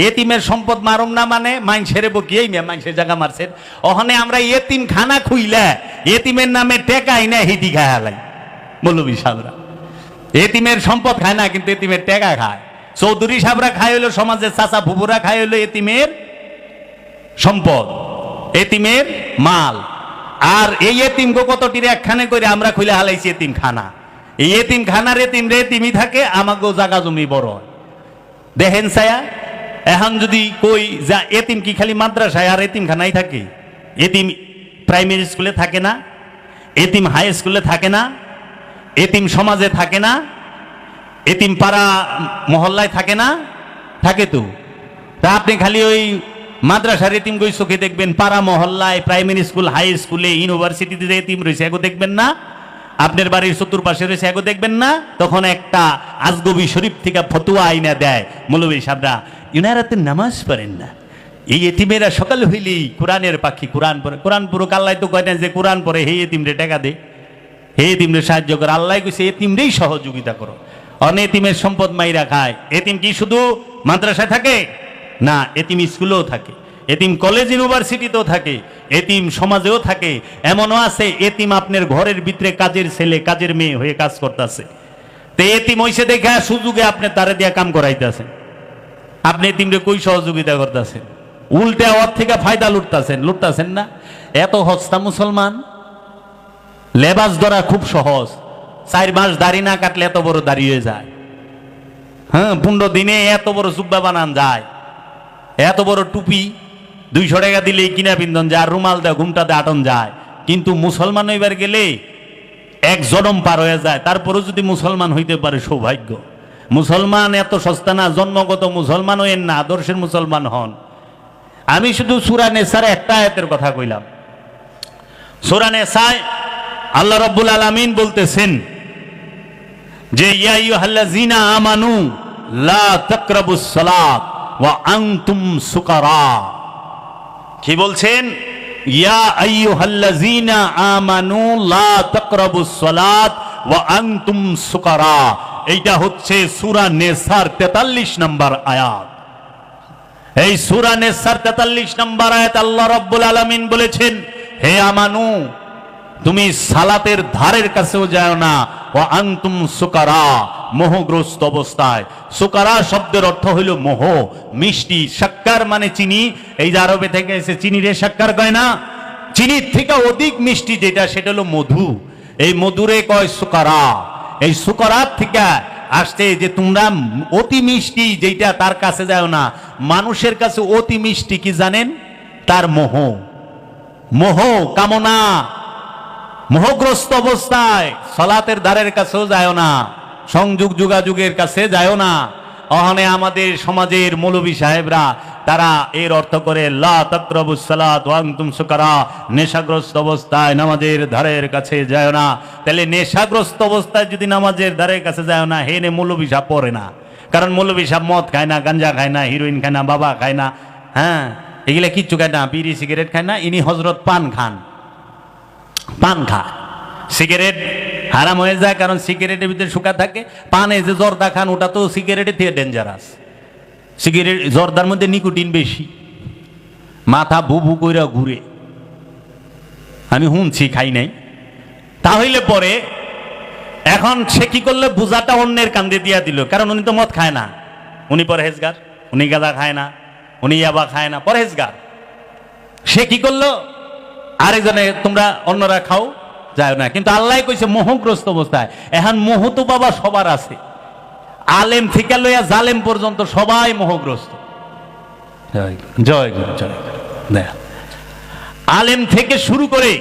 এতিমের সম্পদ মারুম না মানে মাইনসের বকিয়ে মাইনসের জায়গা মারছেন। ওখানে আমরা এতিম খানা খুইলা এতিমের নামে টেকাই না, হিটি খায় হালাই মৌলবী সাহেবরা। এতিমের সম্পদ খায় না, কিন্তু এতিমের টেকা খায়। চৌধুরী সাহেবরা খায় হইলো, সমাজের চাচা ফুপুরা খায় হইলো এতিমের সম্পদ, এতিমের মাল। আর এই এতিমকে কতটির একখানে করে আমরা খুলে হালাইছি এতিম খানা। এই এতিম খানার এতিম রে এতিমই থাকে, আমাকেও জায়গা জমি বড় হয়। দেখেন ছায়া, এখন যদি কই যা এতিম কি খালি মাদ্রাসায় আর এতিম খানাই থাকে? এতিম প্রাইমারি স্কুলে থাকে না, এতিম হাই স্কুলে থাকে না, এতিম সমাজে থাকে না, এতিম পাড়া মহল্লায় থাকে না? থাকে তো। তা আপনি খালি ওই মাদ্রাসার এতিম গই চোখে দেখবেন, পাড়া মহল্লায়, প্রাইমারি স্কুল, হাই স্কুলে, ইউনিভার্সিটিতে যে এতিম রয়েছে এগো দেখবেন না? আপনার বাড়ির চতুর্পাশে রয়েছে এগো দেখবেন না, তখন একটা আজগবি শরীফ থেকে ফতুয়া আইনা দেয় মৌলবী সাহেবরা, ইনারাতে নামাজ পড়েন না। এই এতিমেরা সকাল হইলেই কোরআনের পাখি, কোরআন পড়ে। কোরআন পুরো আল্লাহ তো কয় না যে কোরআন পড়ে হে এতিমরে টাকা দে, হে এতিমরে সাহায্য করে। আল্লাহ কইছে এতিমরেই সহযোগিতা করো। অনেতিমের সম্পদ মাইরা খায়। এতিম কি শুধু মাদ্রাসায় থাকে না, এতিম স্কুলেও থাকে, এতিম কলেজ ইউনিভার্সিটিতেও থাকে, এতিম সমাজেও থাকে। এমনও আছে এতিম আপনার ঘরের ভিতরে কাজের ছেলে কাজের মেয়ে হয়ে কাজ করতেছে। তো এতিম হইছে দেখে সুযোগে আপনি তারে দিয়া কাম করাইতেছেন। আপনি এতিমরে কই সহযোগিতা করতেছেন? উল্টে ওর থেকে ফায়দা লুটতাছেন না? এত হস্তা মুসলমান। লেবাস ধরা খুব সহজ, 4 মাস দাড়ি না কাটলে এত বড় দাঁড়িয়ে যায়। হ্যাঁ, 15 দিনে এত বড় জুব্বা বানান যায়, এত বড় টুপি 200 টাকা দিলেই কিনা পিন্ধন যায়, রুমাল দেয় ঘুমটাতে আটন যায়। কিন্তু মুসলমান হইবার গেলে এক জনম পার হয়ে যায়। তারপরেও যদি মুসলমান হইতে পারে সৌভাগ্য। মুসলমান এত সস্তা না, জন্মগত মুসলমান হইেন না, আদর্শের মুসলমান হন। আমি শুধু সূরা নেসার একটা আয়াতের কথা কইলাম। সূরা নেসায় আল্লাহ রাব্বুল আলামিন বলতেছেন যে ইয়া আইয়ুহাল্লাযীনা আমানু লা তাকরাবুস সালাত ওয়া আনতুম সুকারা। কি বলছেন? ইয়া আইয়ুহাল্লাযীনা আমানু লা তাকরাবুস সালাত ওয়া আনতুম সুকারা। এইটা হচ্ছে সূরা নেসার 43 নম্বর আয়াত। এই সূরা নেসার 43 নম্বর আয়াত আল্লাহ রাব্বুল আলামিন বলেছেন, হে আমানু, তুমি সালাতের ধারের কাছেও যাও না, ওয়া আনতুম সুকারা, মোহগ্রস্ত অবস্থায়। সুকারা শব্দের অর্থ হইল মোহ, মিষ্টি। শাক্কার মানে চিনি। এই যে আরবে থেকে এসে চিনি রে শাক্কার কয় না, চিনির থেকে অধিক মিষ্টি যেটা সেটা হলো মধু। এই মধুরে কয় সুকারা। এই সুকারার থেকে আসতে যে তোমরা অতি মিষ্টি যেটা তার কাছে যাও না। মানুষের কাছে অতি মিষ্টি কি জানেন? তার মোহ, মোহ কামনা। মোহগ্রস্ত অবস্থায় সালাতের ধারের কাছেও যায় না, সংযোগ যোগাযোগের কাছে যায় না। ওখানে আমাদের সমাজের মৌলবী সাহেবরা তারা এর অর্থ করে লা তাকরাবুস সালাত ওয়া আনতুম সুকারা, নেশাগ্রস্ত অবস্থায় নামাজের ধারের কাছে যায় না। তাহলে নেশাগ্রস্ত অবস্থায় যদি নামাজের ধারের কাছে যায় না, হেনে মৌলবী সাহেব পড়ে না। কারণ মৌলবী সাহেব মদ খায় না, গাঞ্জা খায় না, হিরোইন খায় না, বাবা খায় না, হ্যাঁ এগুলা কিচ্ছু খায় না, বিড়ি সিগারেট খায় না। ইনি হজরত পান খান, পান খায়। সিগারেট হারাম হয়ে যায়, কারণ সিগারেটের ভিতরে শুকা থাকে। পানে যে জর্দা খান ওটা তো সিগারেটের থেকে ডেঞ্জারাস। সিগারেট জর্দার মধ্যে নিকোটিন বেশি, মাথা ভু কইরা ঘুরে। আমি শুনছি, খাই নাই। তাহলে পরে এখন সে কি করলে বোঝাটা অন্যের কান্দে দিয়া দিল, কারণ উনি তো মদ খায় না, উনি পরহেজগার, উনি গাঁজা খায় না, উনি ইয়াবা খায় না, পরহেজগার। সে কি করলো, আরেকজনে তোমরা অন্যরা খাও যায় না। কিন্তু আল্লাহ কইছে মোহগ্রস্ত অবস্থায়। এখন মোহ তো বাবা সবার আছে, আলেম থেকে লইয়া জালেম পর্যন্ত সবাই মোহগ্রস্ত। জয় গুরু, জয় গুরু। আলেম থেকে শুরু করে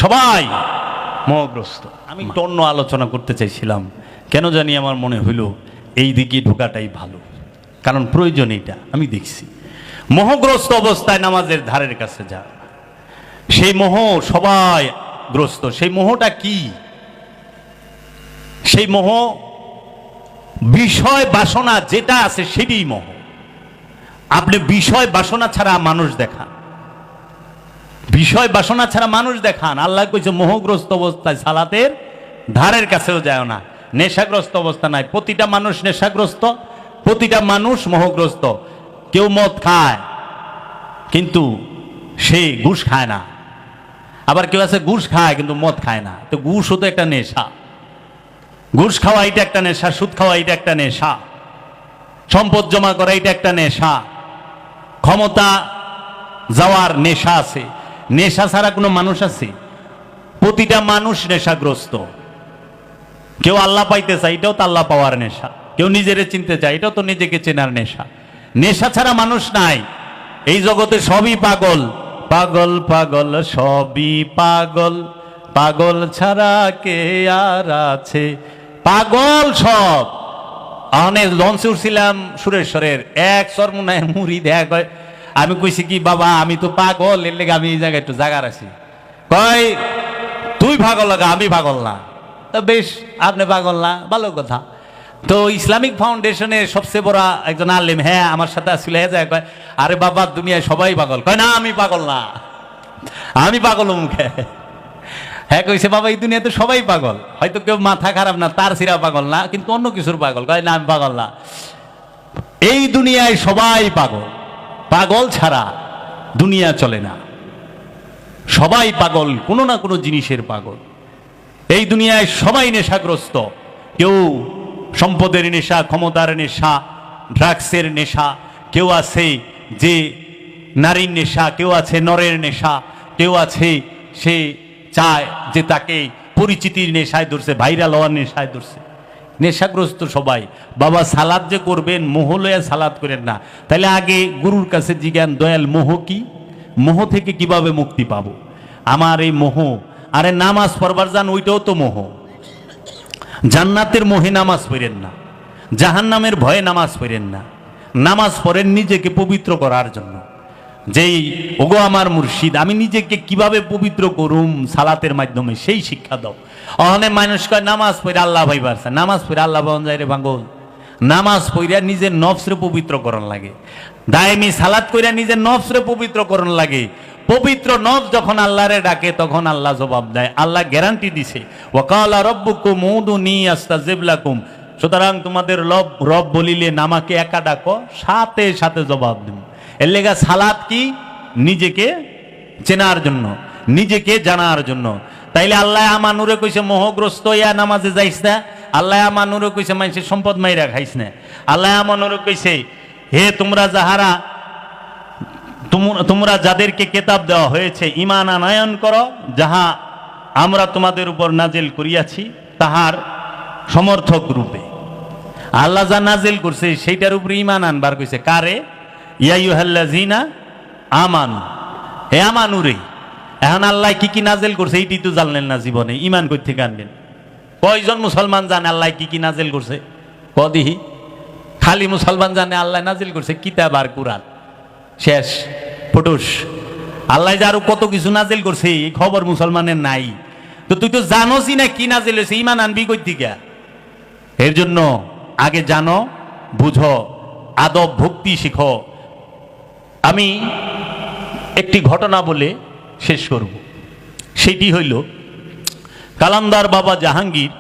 সবাই মোহগ্রস্ত। আমি একটু অন্য আলোচনা করতে চাইছিলাম, কেন জানি আমার মনে হইল এই দিকে ঢোকাটাই ভালো, কারণ প্রয়োজন এটা। আমি দেখছি মোহগ্রস্ত অবস্থায় নামাজের ধারের কাছে যা, সেই মোহ সবাই গ্রস্ত। সেই মোহটা কি? সেই মোহ বিষয় বাসনা যেটা আছে সেটাই মোহ। আপনি বিষয় বাসনা ছাড়া মানুষ দেখান, বিষয় বাসনা ছাড়া মানুষ দেখান। আল্লাহ কইছে মোহগ্রস্ত অবস্থায় সালাতের ধারের কাছেও যায় না। নেশাগ্রস্ত অবস্থা নাই। প্রতিটা মানুষ নেশাগ্রস্ত, প্রতিটা মানুষ মোহগ্রস্ত। কেউ মদ খায় কিন্তু সে ঘুষ খায় না, আবার কেউ আছে ঘুষ খায় কিন্তু মদ খায় না। তো ঘুষও তো একটা নেশা। ঘুষ খাওয়া এটা একটা নেশা, সুদ খাওয়া এটা একটা নেশা, সম্পদ জমা করা এটা একটা নেশা, ক্ষমতা যাওয়ার নেশা আছে। নেশা ছাড়া কোনো মানুষ আছে? প্রতিটা মানুষ নেশাগ্রস্ত। কেউ আল্লাহ পাইতে চায়, এটাও তো আল্লাহ পাওয়ার নেশা। কেউ নিজেরে চিনতে চায়, এটাও তো নিজেকে চেনার নেশা। নেশা ছাড়া মানুষ নাই। এই জগতে সবই পাগল, পাগল পাগল সবই পাগল, পাগল ছাড়া কে আর আছে? পাগল সব। অনেক লঞ্চে উঠছিলাম সুরেশ্বরের, এক সরমুনায় মুড়ি দেখা কয়, আমি কইছি কি বাবা আমি তো পাগল, এর লেগে আমি এই জায়গায় একটু জায়গা আছি। কয় তুই পাগল লাগা, আমি পাগল না। তো বেশ, আপনি পাগল না, ভালো কথা। তো ইসলামিক ফাউন্ডেশনের সবচেয়ে বড় একজন আলেম, হ্যাঁ আমার সাথে আসলে যায়, কয় আরে বাবা দুনিয়ায় সবাই পাগল। কয় না আমি পাগল না, আমি পাগল মুখে। হ্যাঁ কইছে বাবা এই দুনিয়াতে সবাই পাগল, হয়তো কেউ মাথা খারাপ না, তার সিরা পাগল না, কিন্তু অন্য কিছুর পাগল। কয় না আমি পাগল না, এই দুনিয়ায় সবাই পাগল, পাগল ছাড়া দুনিয়া চলে না। সবাই পাগল, কোনো না কোনো জিনিসের পাগল। এই দুনিয়ায় সবাই নেশাগ্রস্ত, কেউ সম্পদের নেশা, ক্ষমতার নেশা, ড্রাগসের নেশা, কেউ আছে যে নারীর নেশা, কেউ আছে নরের নেশা, কেউ আছে সে চায় যে তাকে পরিচিতির নেশায় ধরছে, ভাইরাল হওয়ার নেশায় ধরছে। নেশাগ্রস্ত সবাই। বাবা সালাদ যে করবেন, মোহ লইয়া সালাদ করেন না। তাহলে আগে গুরুর কাছে জিজ্ঞান, দয়াল মোহ কি? মোহ থেকে কিভাবে মুক্তি পাবো? আমার এই মোহ, আরে নামাজ পড়বার যান, ওইটাও তো মোহ। জান্নাতের মোহে নামাজ পড়েন না, জাহান্নামের ভয়ে নামাজ পড়েন না। নামাজ পড়েন নিজেকে পবিত্র করার জন্য। যেই ওগো আমার মুর্শিদ, আমি নিজেকে কিভাবে পবিত্র করুম সালাতের মাধ্যমে, সেই শিক্ষা দাও। অনেক মানুষ কয় নামাজ পড়ে আল্লাহ ভাই বাড়ছে, নামাজ পড়ে আল্লাহ ভাবন যায় রে পাগল। নামাজ পড়িয়া নিজের নফসরে পবিত্র করণ লাগে, দায়েমি সালাত কইরা নিজের নফসরে পবিত্র করণ লাগে। পবিত্র নফস যখন আল্লাহরে ডাকে তখন আল্লাহ জবাব দেয়। আল্লাহ গ্যারান্টি দিছে, ওয়াকালা রব্বুকুম উদুনি আস্তাজিব লাকুম। সুতরাং তোমাদের রব বলিলে নামাকে একা ডাকো, সাথে সাথে জবাব দেব। এর লেগা সালাত কি? নিজেকে চেনার জন্য, নিজেকে জানার জন্য। তাইলে আল্লাহ আমানুরে কইছে মোহগ্রস্ত ইয়া নামাজে যাইস না। আল্লাহ আমানুরে কইছে মানুষের সম্পদ মাইরা খাইস না। আল্লাহ আমানুরে কইছে হে তোমরা যাহারা, তোমরা যাদেরকে কেতাব দেওয়া হয়েছে ঈমান আনয়ন করো, যাহা আমরা তোমাদের উপর নাজিল করিয়াছি তাহার সমর্থক রূপে। আল্লাহ যা নাজিল করছে সেইটার উপরে ঈমান আনবার কইছে। কারে? ইয়া আইয়ুহাল্লাযিনা আমানু, হে আমানুরে। এখন আল্লাহ কি কি নাজিল করছে এইটি তো জানলেন না জীবনে, ঈমান কই থেকে আনলেন? কয়জন মুসলমান জানে আল্লাহ কি কি নাজিল করছে? কদিহি খালি মুসলমান জানে আল্লাহ নাজিল করছে কিতাব আর কুরআন, শেষ ফুটুস। আল্লাহ যে আরো কত কিছু নাজিল করছে এই খবর মুসলমানের নাই। তো তুই তো জানোসই না কি নাজিল হয়েছে, ঈমান আনবি কই থেকে? এর জন্য আগে জানো, বুঝো, আদব ভক্তি শিখো। আমি একটি ঘটনা বলে শেষ করব। সেটি হইল কালান্দার বাবা জাহাঙ্গীর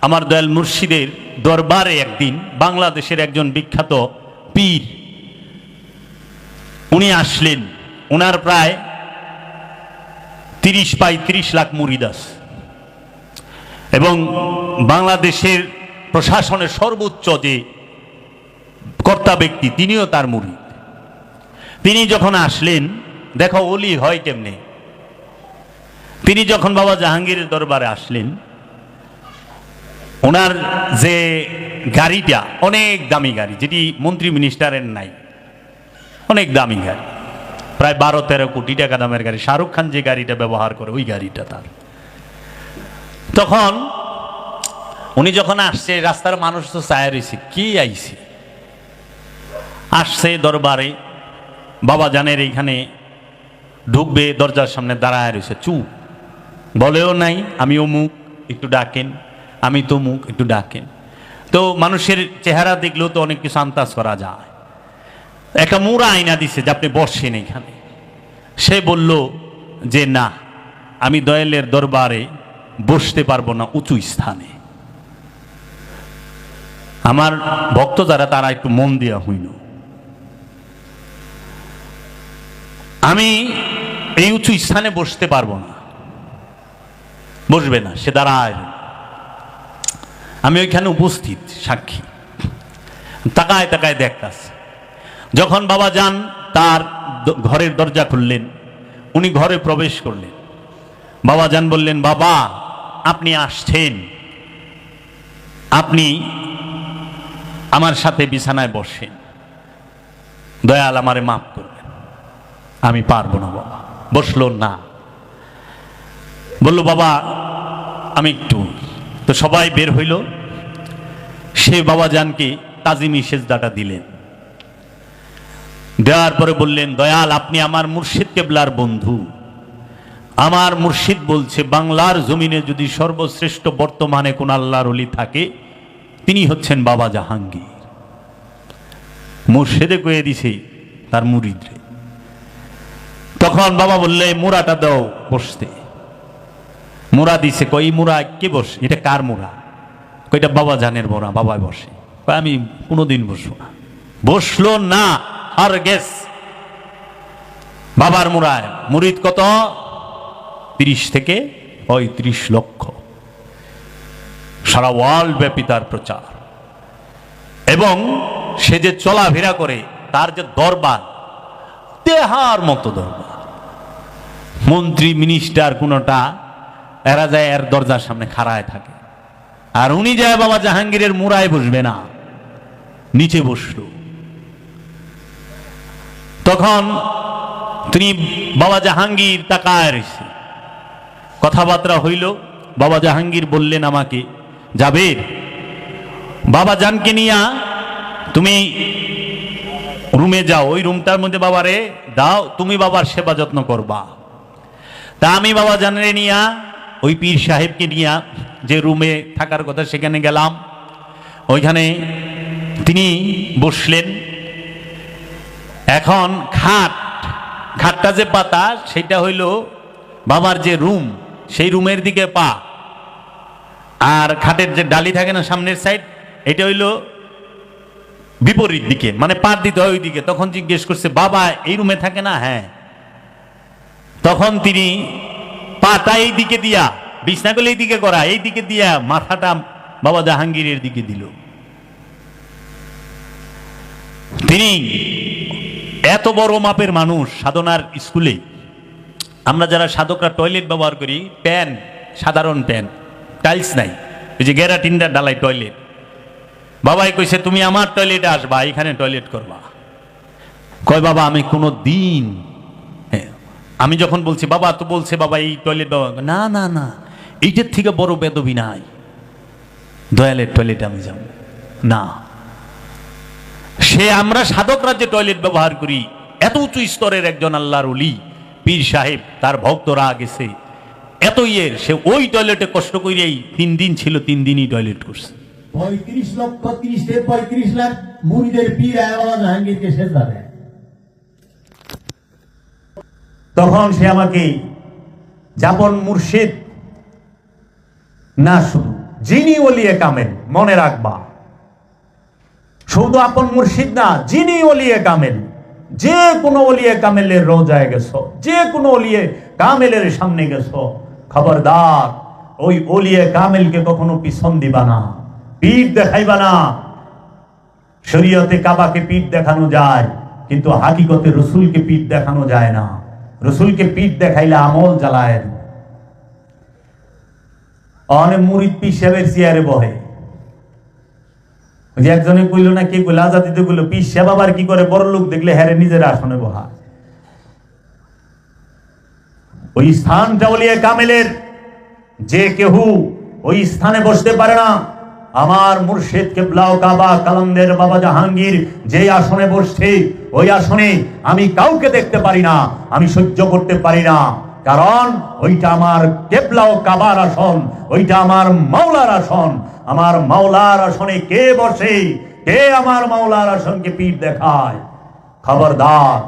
আমার দয়াল মুর্শিদের দরবারে একদিন বাংলাদেশের একজন বিখ্যাত পীর উনি আসলেন। ওনার প্রায় 30-35 লাখ মুরিদ আছে এবং বাংলাদেশের প্রশাসনের সর্বোচ্চ যে কর্তা ব্যক্তি তিনিও তার মুরিদ। তিনি যখন আসলেন, দেখো ওলি হয় কেমনে। তিনি যখন বাবা জাহাঙ্গীরের দরবারে আসলেন, ওনার যে গাড়িটা অনেক দামি গাড়ি, যেটি মন্ত্রী মিনিস্টারের নাই, অনেক দামি গাড়ি, প্রায় 12-13 কোটি টাকা দামের গাড়ি। শাহরুখ খান যে গাড়িটা ব্যবহার করে ওই গাড়িটা তার। তখন উনি যখন আসছে, রাস্তার মানুষ তো চায় রয়েছে কি আইছে, আসছে দরবারে। বাবা জানের এইখানে ঢুকবে, দরজার সামনে দাঁড়ায় রয়েছে, চুপ, বলেও নাই আমি অমুক একটু ডাকেন, আমি তমুক একটু ডাকেন। তো মানুষের চেহারা দেখলেও তো অনেক কিছু আন্দাজ করা যায়। একটা মুড়া আয়না দিছে যে আপনি বসেন এখানে। সে বলল যে না, আমি দয়ালের দরবারে বসতে পারবো না উঁচু স্থানে। আমার ভক্ত যারা তারা একটু মন দেওয়া হইল, আমি এই উঁচু স্থানে বসতে পারবো না। বসবে না, সে দাঁড়ায়। আমি ওইখানে উপস্থিত সাক্ষী, তাকায় তাকায় দেখতাছে। যখন বাবা যান তার ঘরের দরজা খুললেন, উনি ঘরে প্রবেশ করলেন। বাবা যান বললেন, বাবা আপনি আসছেন, আপনি আমার সাথে বিছানায় বসেন, দয়াল আমারে মাফ করবেন, আমি পারবো না। বাবা বসলো না, বলল বাবা আমি একটু। তো সবাই বের হইল। সে বাবা জানকে তাজিমি সেজদাটা দিলেন। দেওয়ার পরে বললেন, দয়াল আপনি আমার মুর্শিদ কেবলার বন্ধু, আমার মুর্শিদ বলছে বাংলার জমিনে যদি সর্বশ্রেষ্ঠ বর্তমানে কোন আল্লাহর ওলি থাকে তিনি হচ্ছেন বাবা জাহাঙ্গীর। মুর্শিদে কয়ে দিছে তার মুরিদরে। তখন বাবা বললে মুরাটা দাও বসতে। মুরা দিছে, কই মুরা কে বস, এটা কার মুরা? কইটা বাবা জানের মোরা, বাবাই বসে। আমি কোনোদিন বসবো না। বসলো না, আর গেস বাবার মুরায় মুরিদ কত? 30 থেকে 35 লক্ষ। সারা ওয়ার্ল্ড ব্যাপী তার প্রচার, এবং সে যে চলাফেরা করে তার যে দরবার, দেহার মতো দরবার। মন্ত্রী মিনিস্টার কোনটা এরা যায় এর দরজার সামনে খাড়ায় থাকে, আর উনি যায় বাবা জাহাঙ্গীরের মুরায় বসবে না, নিচে বসলো। তখন তিনি বাবা জাহাঙ্গীর তাকায় রয়েছে, কথাবার্তা হইল। বাবা জাহাঙ্গীর বললেন আমাকে, জাবের বাবা জানকে নিয়া তুমি রুমে যাও, ওই রুমটার মধ্যে বাবারে দাও, তুমি বাবার সেবা যত্ন করবা। তা আমি বাবা জানরে নিয়া ওই পীর সাহেবকে নিয়া যে রুমে থাকার কথা সেখানে গেলাম। ওইখানে তিনি বসলেন। এখন খাটটা যে পাতা সেটা হইল বাবার যে রুম, সেই রুমের দিকে পা, আর খাটের যে ডালি থাকে না সামনের সাইড, এটা হইল বিপরীত দিকে, মানে পা দিতে হয় ওই দিকে। তখন জিজ্ঞেস করছে, বাবা এই রুমে থাকে না? হ্যাঁ। তখন তিনি পাটা এই দিকে দিয়া, বিছনাগুলো এই দিকে করা, এই দিকে দিয়া মাথাটা বাবা জাহাঙ্গীরের দিকে দিল। তিনি এত বড় মাপের মানুষ। সাধনার স্কুলে আমরা যারা সাধকরা টয়লেট ব্যবহার করি, প্যান, সাধারণ প্যান, টাইলস নাই, ওই যে গেরা টিন্ডার ডালাই টয়লেট। বাবাই কইছে তুমি আমার টয়লেটে আসবা, এখানে টয়লেট করবা। কয় বাবা আমি কোনো দিন, আমি যখন বলছি বাবা তো বলছে বাবা এই টয়লেট ব্যবহার, না না না, এইটার থেকে বড় বেদবি নাই, দয়ালের টয়লেটে আমি যাব না। সে আমরা সাধকরা যে টয়লেট ব্যবহার করি, এত উঁচু স্তরের একজন আল্লাহর ওলি পীর সাহেব, তার ভক্তরা গেছে এত ইয়ের, সে ওই টয়লেটে কষ্ট করেই 3 দিন ছিল, 3 দিনই টয়লেট করছে। 35 লক্ষ 30 থেকে 35 লাখ মুরিদের পীর বাবা জাহাঙ্গীরকে সেজদা দেয়। তখন সে আমাকে জাপন মুর্শিদ না, শুধু যিনি ওলিয়ে কামেল, মনে রাখবা, শুধু আপন মুর্শিদ না, যিনি ওলিয়ে কামেল, যে কোনো ওলিয়ে কামেলের রোজায় গেছো, যে কোনো ওলিয়ে কামেলের সামনে গেছো, খবরদার ওই ওলিয়ে কামেলকে কখনো পিছন দিবা না, পিঠ দেখাইবা না। শরীয়তে কাবাকে পিঠ দেখানো যায়, কিন্তু হাকিকতে রসুলকে পিঠ দেখানো যায় না। রসুলকে পিঠ দেখাইলে আমল জ্বালায়। অনেক মুরিদ পীর সাহেবের চেয়ারে বহে। যে একজনে কইল না, কে কইল, আজাদিতে কইল, পীর সাহেব আবার কি করে বড় লোক দেখলে হেরে নিজের আসনে বহা। ওই স্থানটা ওলিয়ে কামেলের, যে কেউ ওই স্থানে বসতে পারে না। আমার মুর্শিদ কিবলাও কাবা কালান্দের বাবা জাহাঙ্গীর যে আসনে বসছে, ওই আসনে আমি কাউকে দেখতে পারি না, আমি সহ্য করতে পারি না। কারণ ওইটা আমার কিবলাও কাবার আসন, ওইটা আমার মাওলার আসন। আমার মাওলার আসনে কে বসে, কে আমার মাওলার আসনকে পিঠ দেখায়? খবরদার,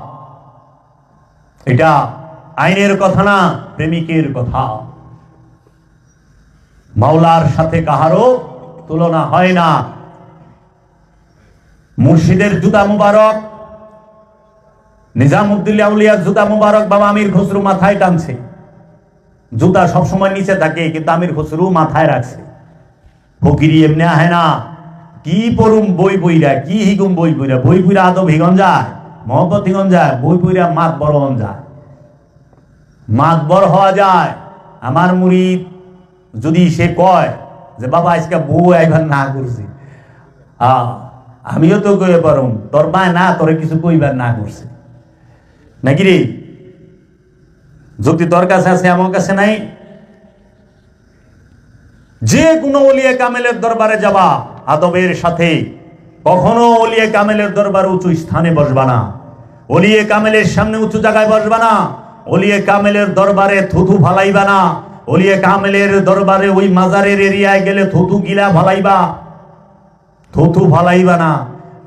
এটা আইনের কথা না, প্রেমিকের কথা। মাওলার সাথে কাহারও তুলনা হয় না। মুর্শিদের জুতা মুবারক, নিজামউদ্দিন আউলিয়ার জুতা মুবারক বাবা আমির খসরু মাথায় টানছে। জুতা সবসময় নিচে থাকে, কিন্তু আমির খসরু মাথায় রাখছে। ফকিরি এমনি আহে না, কি পড়ুম বই বইরা, কি হিগুম বই বইরা, বই বইরা আদব হিগন যায়, মহব্বত হিগন যায়, বই বইরা মাত বড় হন যায়, মাত বড় হওয়া যায়। আমার মুরিদ যদি সে কয় যে বাবা আজকে বউ একবার না করছি, আমিও তো কয়ে পারুম তোর মা না, তোরে কিছু কইবার না করছে নাকি রে? যুক্তি তোর কাছে আছে, আমার কাছে নাই। যে কোনো ওলিয়ে কামেলের দরবারে যাবা আদবের সাথে, কখনো ওলিয়ে কামেলের দরবারে উঁচু স্থানে বসবা না, ওলিয়ে কামেলের সামনে উঁচু জায়গায় বসবা না। ওলিয়ে কামেলের দরবারে থুথু ফালাইবা না। ওলিয়ে কামেলের দরবারে ওই মাজারের এরিয়ায় গেলে থুথু গিলা ফালাইবা, থুথু ফালাইবা না।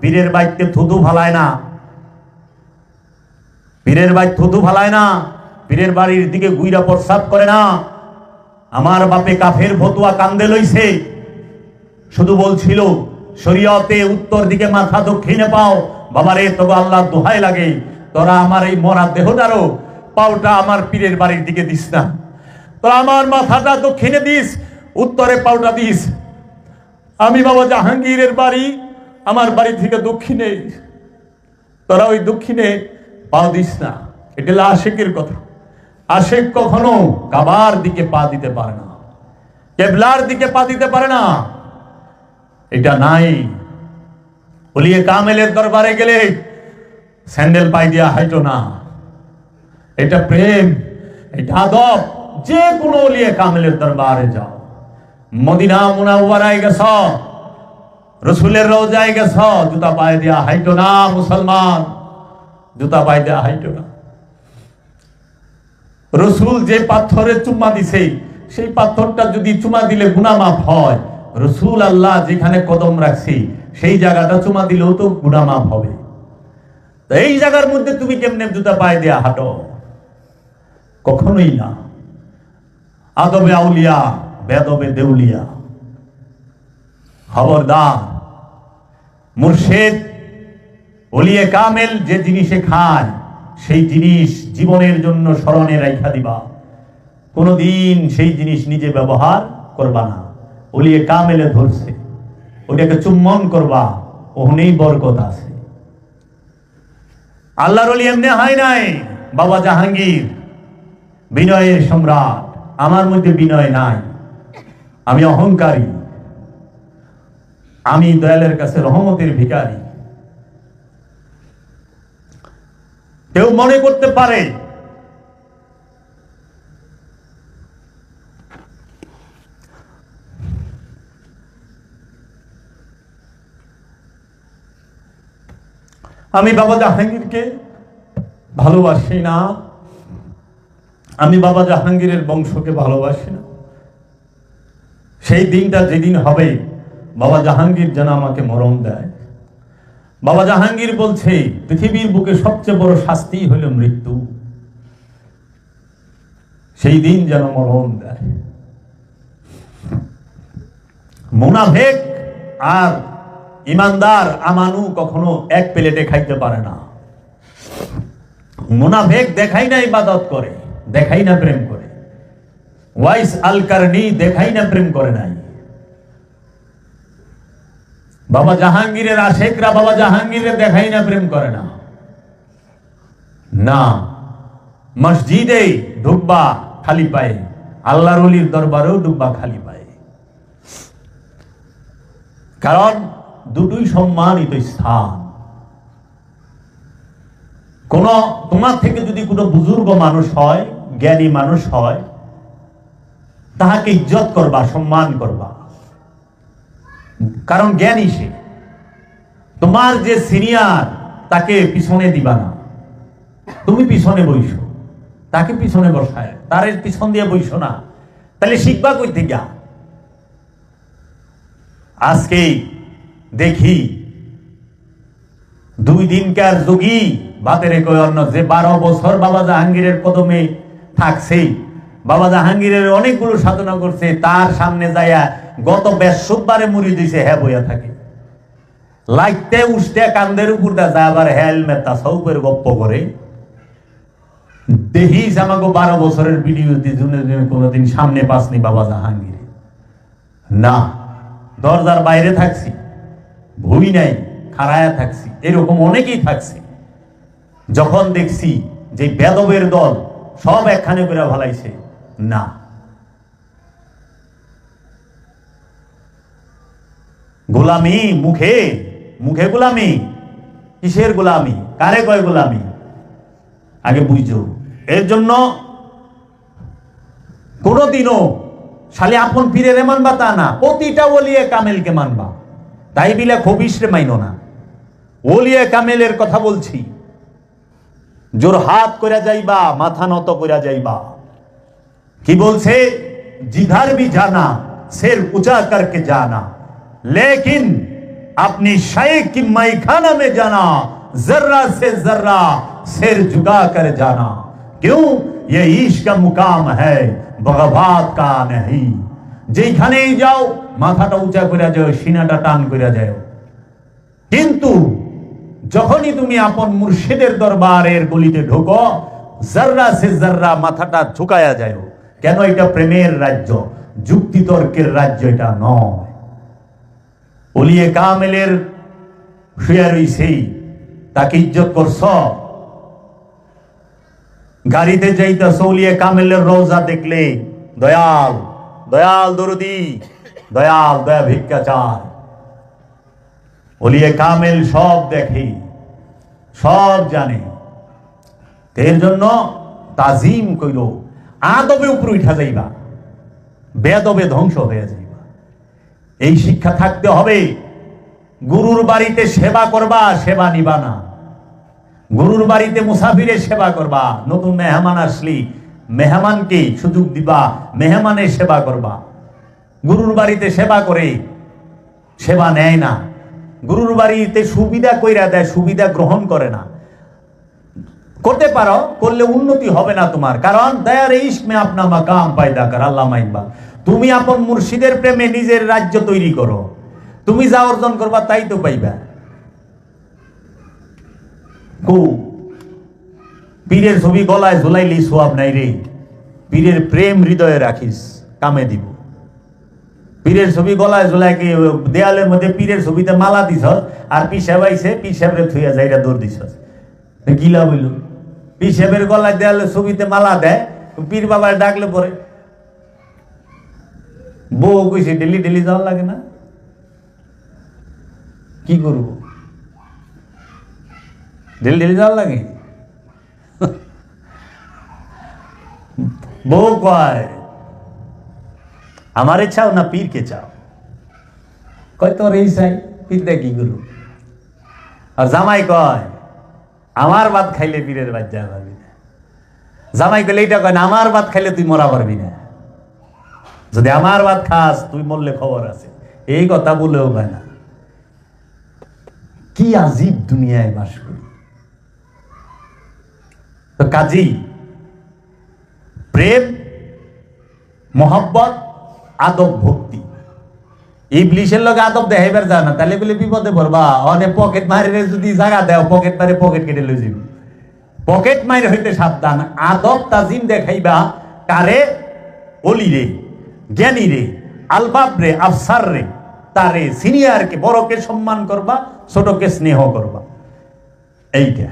পীরের বাইতে থুথু ফালায় না, পীরের বাইত থুথু ফালায় না, পীরের বাড়ির দিকে গুইরা প্রস্রাব করে না। আমার বাপে কাফের ফতুয়া কান্দে লইছে, শুধু বলছিল শরীয়তে উত্তর দিকে মাথা দক্ষিণে পাও। বাবারে তবে আল্লাহ দোহাই লাগে, তোরা আমার এই মরা দেহটারও পাওটা আমার পীরের বাড়ির দিকে দিস না, তোরা আমার মাথাটা দক্ষিণে দিস, উত্তরে পাওটা দিস। আমি বাবা জাহাঙ্গীরের বাড়ি, আমার বাড়ি থেকে দক্ষিণে, তোরা ওই দক্ষিণে পা দিস না। এটা হলো আশেকের কথা। আশেক কখনো কাবার দিকে পা দিতে পারে না, কেবলার দিকে পা দিতে পারে না, এটা নাই। ওলিয়ে কামেলের দরবারে গেলে স্যান্ডেল পাই দিয়া হাইটো না, এটা প্রেম, এটা আদব। যে কোনো ওলিয়ে কামেলের দরবারে যাও, মদিনা মুনাওয়ারায় গেছ, রসুলের রওজায় গেছ, জুতা পায়ে দিয়া হাইটো না মুসলমান, জুতা পায়ে দিয়া হাইটো না। রসুল যে পাথরে চুম্মা দিছে, সেই পাথরটা যদি চুমা দিলে গুনাহ মাফ হয়, রসুল আল্লাহ যেখানে কদম রাখছি সেই জায়গাটা চুমা দিলেও তো গুনাহ মাফ হবে। এই জায়গার মধ্যে তুমি কেমনে জুতা পায়ে দিয়া হাঁটো? কখনোই না। আদবে আউলিয়া, বেদবে দেউলিয়া। খবরদার, মুর্শিদ ওলিয়ে কামেল যে জিনিসে খায় সেই জিনিস জীবনের জন্য স্মরণে রাখা দিবা, কোনদিন সেই জিনিস নিজে ব্যবহার করবা না। ওলিয়ে কামেলে ধরছে, ওটাকে চুম্বন করবা, ওখানেই বরকত আছে। আল্লাহর ওলি এমনি হয় নাই। বাবা জাহাঙ্গীর বিনয়ের সম্রাট, আমার মধ্যে বিনয় নাই, আমি অহংকারী, আমি দয়ালের কাছে রহমতের ভিখারি। কেউ মনে করতে পারে আমি বাবা জাহাঙ্গীরকে ভালোবাসি না, আমি বাবা জাহাঙ্গীরের বংশকে ভালোবাসি না। সেই দিনটা যেদিন হবে, বাবা জাহাঙ্গীর যেন আমাকে মরণ দেয়। বাবা জাহাঙ্গীর বলছে পৃথিবীর বুকে সবচেয়ে বড় শাস্তি হইল মৃত্যু, সেই দিন যেন মরণ দেয়। মুনাফেক আর ইমানদার আমানু কখনো এক প্লেটে খাইতে পারে না। মুনাফেক দেখাই না ইবাদত করে, দেখাই না প্রেম করে। ওয়াইস আল কারনি দেখাই না প্রেম করে নাই। বাবা জাহাঙ্গীরের আশেকরা বাবা জাহাঙ্গীরের দেখাই না প্রেম করে না। না, মসজিদে ঢুকবা খালি পায়ে, আল্লাহর ওলির দরবারেও ঢুকবা খালি পায়ে। কারণ দুটোই সম্মানিত স্থান। কোন তোমার থেকে যদি কোনো বুজুর্গ মানুষ হয়, জ্ঞানী মানুষ হয়, তাহাকে ইজ্জত করবা, সম্মান করবা, কারণ জ্ঞানী সে। তোমার যে সিনিয়র তাকে পিছনে দিবা না, তুমি পিছনে বইসো, তাকে পিছনে বসায়, তার পিছন দিয়ে বইসো না। তাহলে শিখবা কই থেকে? আজকে দেখি 2 দিনকার যোগী বাতের কয় অন্য যে 12 বছর বাবা জাহাঙ্গীরের কদমে থাকছে, বাবা জাহাঙ্গীরের অনেকগুলো সাধনা করছে, তার সামনে যাইয়া গত বৃহস্পতিবারে মুড়ি দিছে, হ্যাঁ বইয়া থাকে, লাইতে উঠতে কান্দের উপর দা যায়, আবার হেলমেট তাছাও করে গপ্প করে। দেখিস আমাকে 12 বছরের ভিডিও দিয়ে কোনোদিন সামনে পাসনি বাবা জাহাঙ্গীর। না, দরজার বাইরে থাকছি, ভুই নাই, খাড়ায়া থাকছি, এরকম অনেকেই থাকছি। যখন দেখছি যে বেদবের দল সব একখানে করে ভালাইছে, না, গোলামি মুখে মুখে গোলামি, কিসের গোলামি, কারে কয় গোলামি, আগে বুঝো। এর জন্য কোনদিনও শালি আপন পীরের মানবা তা না, প্রতিটা ওলিয়ে কামেলকে মানবা। তাই বিলে খবিস রে মাইনো না, ওলিয়ে কামেলের কথা বলছি। জোর হাত করে যাইবা, মাথা নত করে যাইবা। কি বলছে? जिधर भी जाना सिर ऊंचा करके जाना, लेकिन अपनी शाइख की मैखाना में जाना जर्रा से जर्रा सिर झुका कर जाना। क्यों? ये इश्क का मुकाम है, बगवात का नहीं। যেখানেই যাও মাথাটা উঁচা করে যাও, সিনাটা টান করে যাও। কিন্তু যখনই তুমি আপন মুর্শিদের দরবারের গলিতে ঢোকো, জর্রা সে জর্রা মাথাটা ঝুঁকায়া যায়। কেন? এটা প্রেমের রাজ্য, যুক্তি তর্কের রাজ্য এটা নয়। ওলিয়ে কামেলের শুয়ে রইছে, তাকে ইজ্জত করছ। গাড়িতে যাইতেছ, ওলিয়ে কামেলের রওজা দেখলে দয়াল দয়াল দরদি, দয়াল দয়া ভিক্ষা চায়। ওলিয়ে কামেল সব দেখে, সব জানে। এর জন্য তাজিম কইল, আদবে উপরে উঠা যাইবা, বেদবে ধ্বংস হয়ে যাইবা। এই শিক্ষা থাকতে হবে। গুরুর বাড়িতে সেবা করবা, সেবা নিবা না। গুরুর বাড়িতে মুসাফিরের সেবা করবা। নতুন মেহমান আসলি মেহমানকে সুযোগ দিবা, মেহমানের সেবা করবা। গুরুর বাড়িতে সেবা করে সেবা নেয় না। গুরুর বাড়িতে সুবিধা কইরা দেয়, সুবিধা গ্রহণ করে না। করতে পারো, করলে উন্নতি হবে না তোমার। কারণ দয়ার ইশক মে আপনা মাকাম পায়দা কর, আল্লামা ইকবাল। তুমি আপন মুর্শিদের প্রেমে নিজের রাজ্য তৈরি করো। তুমি যা অর্জন করবা তাই তো পাইবা। পীরের ছবি গলায় ঝুলাইলি সোয়াব নাই রে। পীরের প্রেম হৃদয়ে রাখিস, কামে দিব। পীরের ছবি গলায় ঝুলাই কি দেয়ালের মধ্যে পীরের ছবিতে মালা দিছ, আর পিসাব আইছে পিসাবরে থুইয়া যাইরা দৌড় দিছ, গিলা বইল। পিসাবের গলায় দেয়ালের ছবিতে মালা দেয়, পীর বাবার ডাকলে পরে বউ কইছে ডেলি ডেলি যাওয়া লাগে না, কি করব? ডেলি ডেলি যাওয়া লাগে। বউ কয় আমারে চাও না পীরকে চাও? কয় তোর এই চাই, পীরটা কি করব? আর জামাই কয় আমার ভাত খাইলে পীরের বাদ যা পারবি না। জামাই কইলে এইটা কয় না, আমার ভাত খাইলে তুই মরা পারবি না। যদি আমার ভাত খাস তুই মরলে খবর আছে। এই কথা বলেও কয় না। কি আজীব দুনিয়ায় বাস করি। তো কাজী প্রেম, মোহাব্বত, আদব, ভক্তি। ইবলিশের লগে আদব দেখাইবার যায় না, তাহলে বলে বিপদে পড়বা। অনেক পকেট মারে যদি জায়গা দেও, পকেট মারে পকেট কেটে লই যাবি। পকেট মারে হইতে সাবধান। আদব তাজিম দেখাইবা কারে? অলি রে, জ্ঞানী রে, আলবাব রে, আফসার রে, তারে সিনিয়রকে বড়কে সম্মান করবা, ছোটকে স্নেহ করবা। এইটা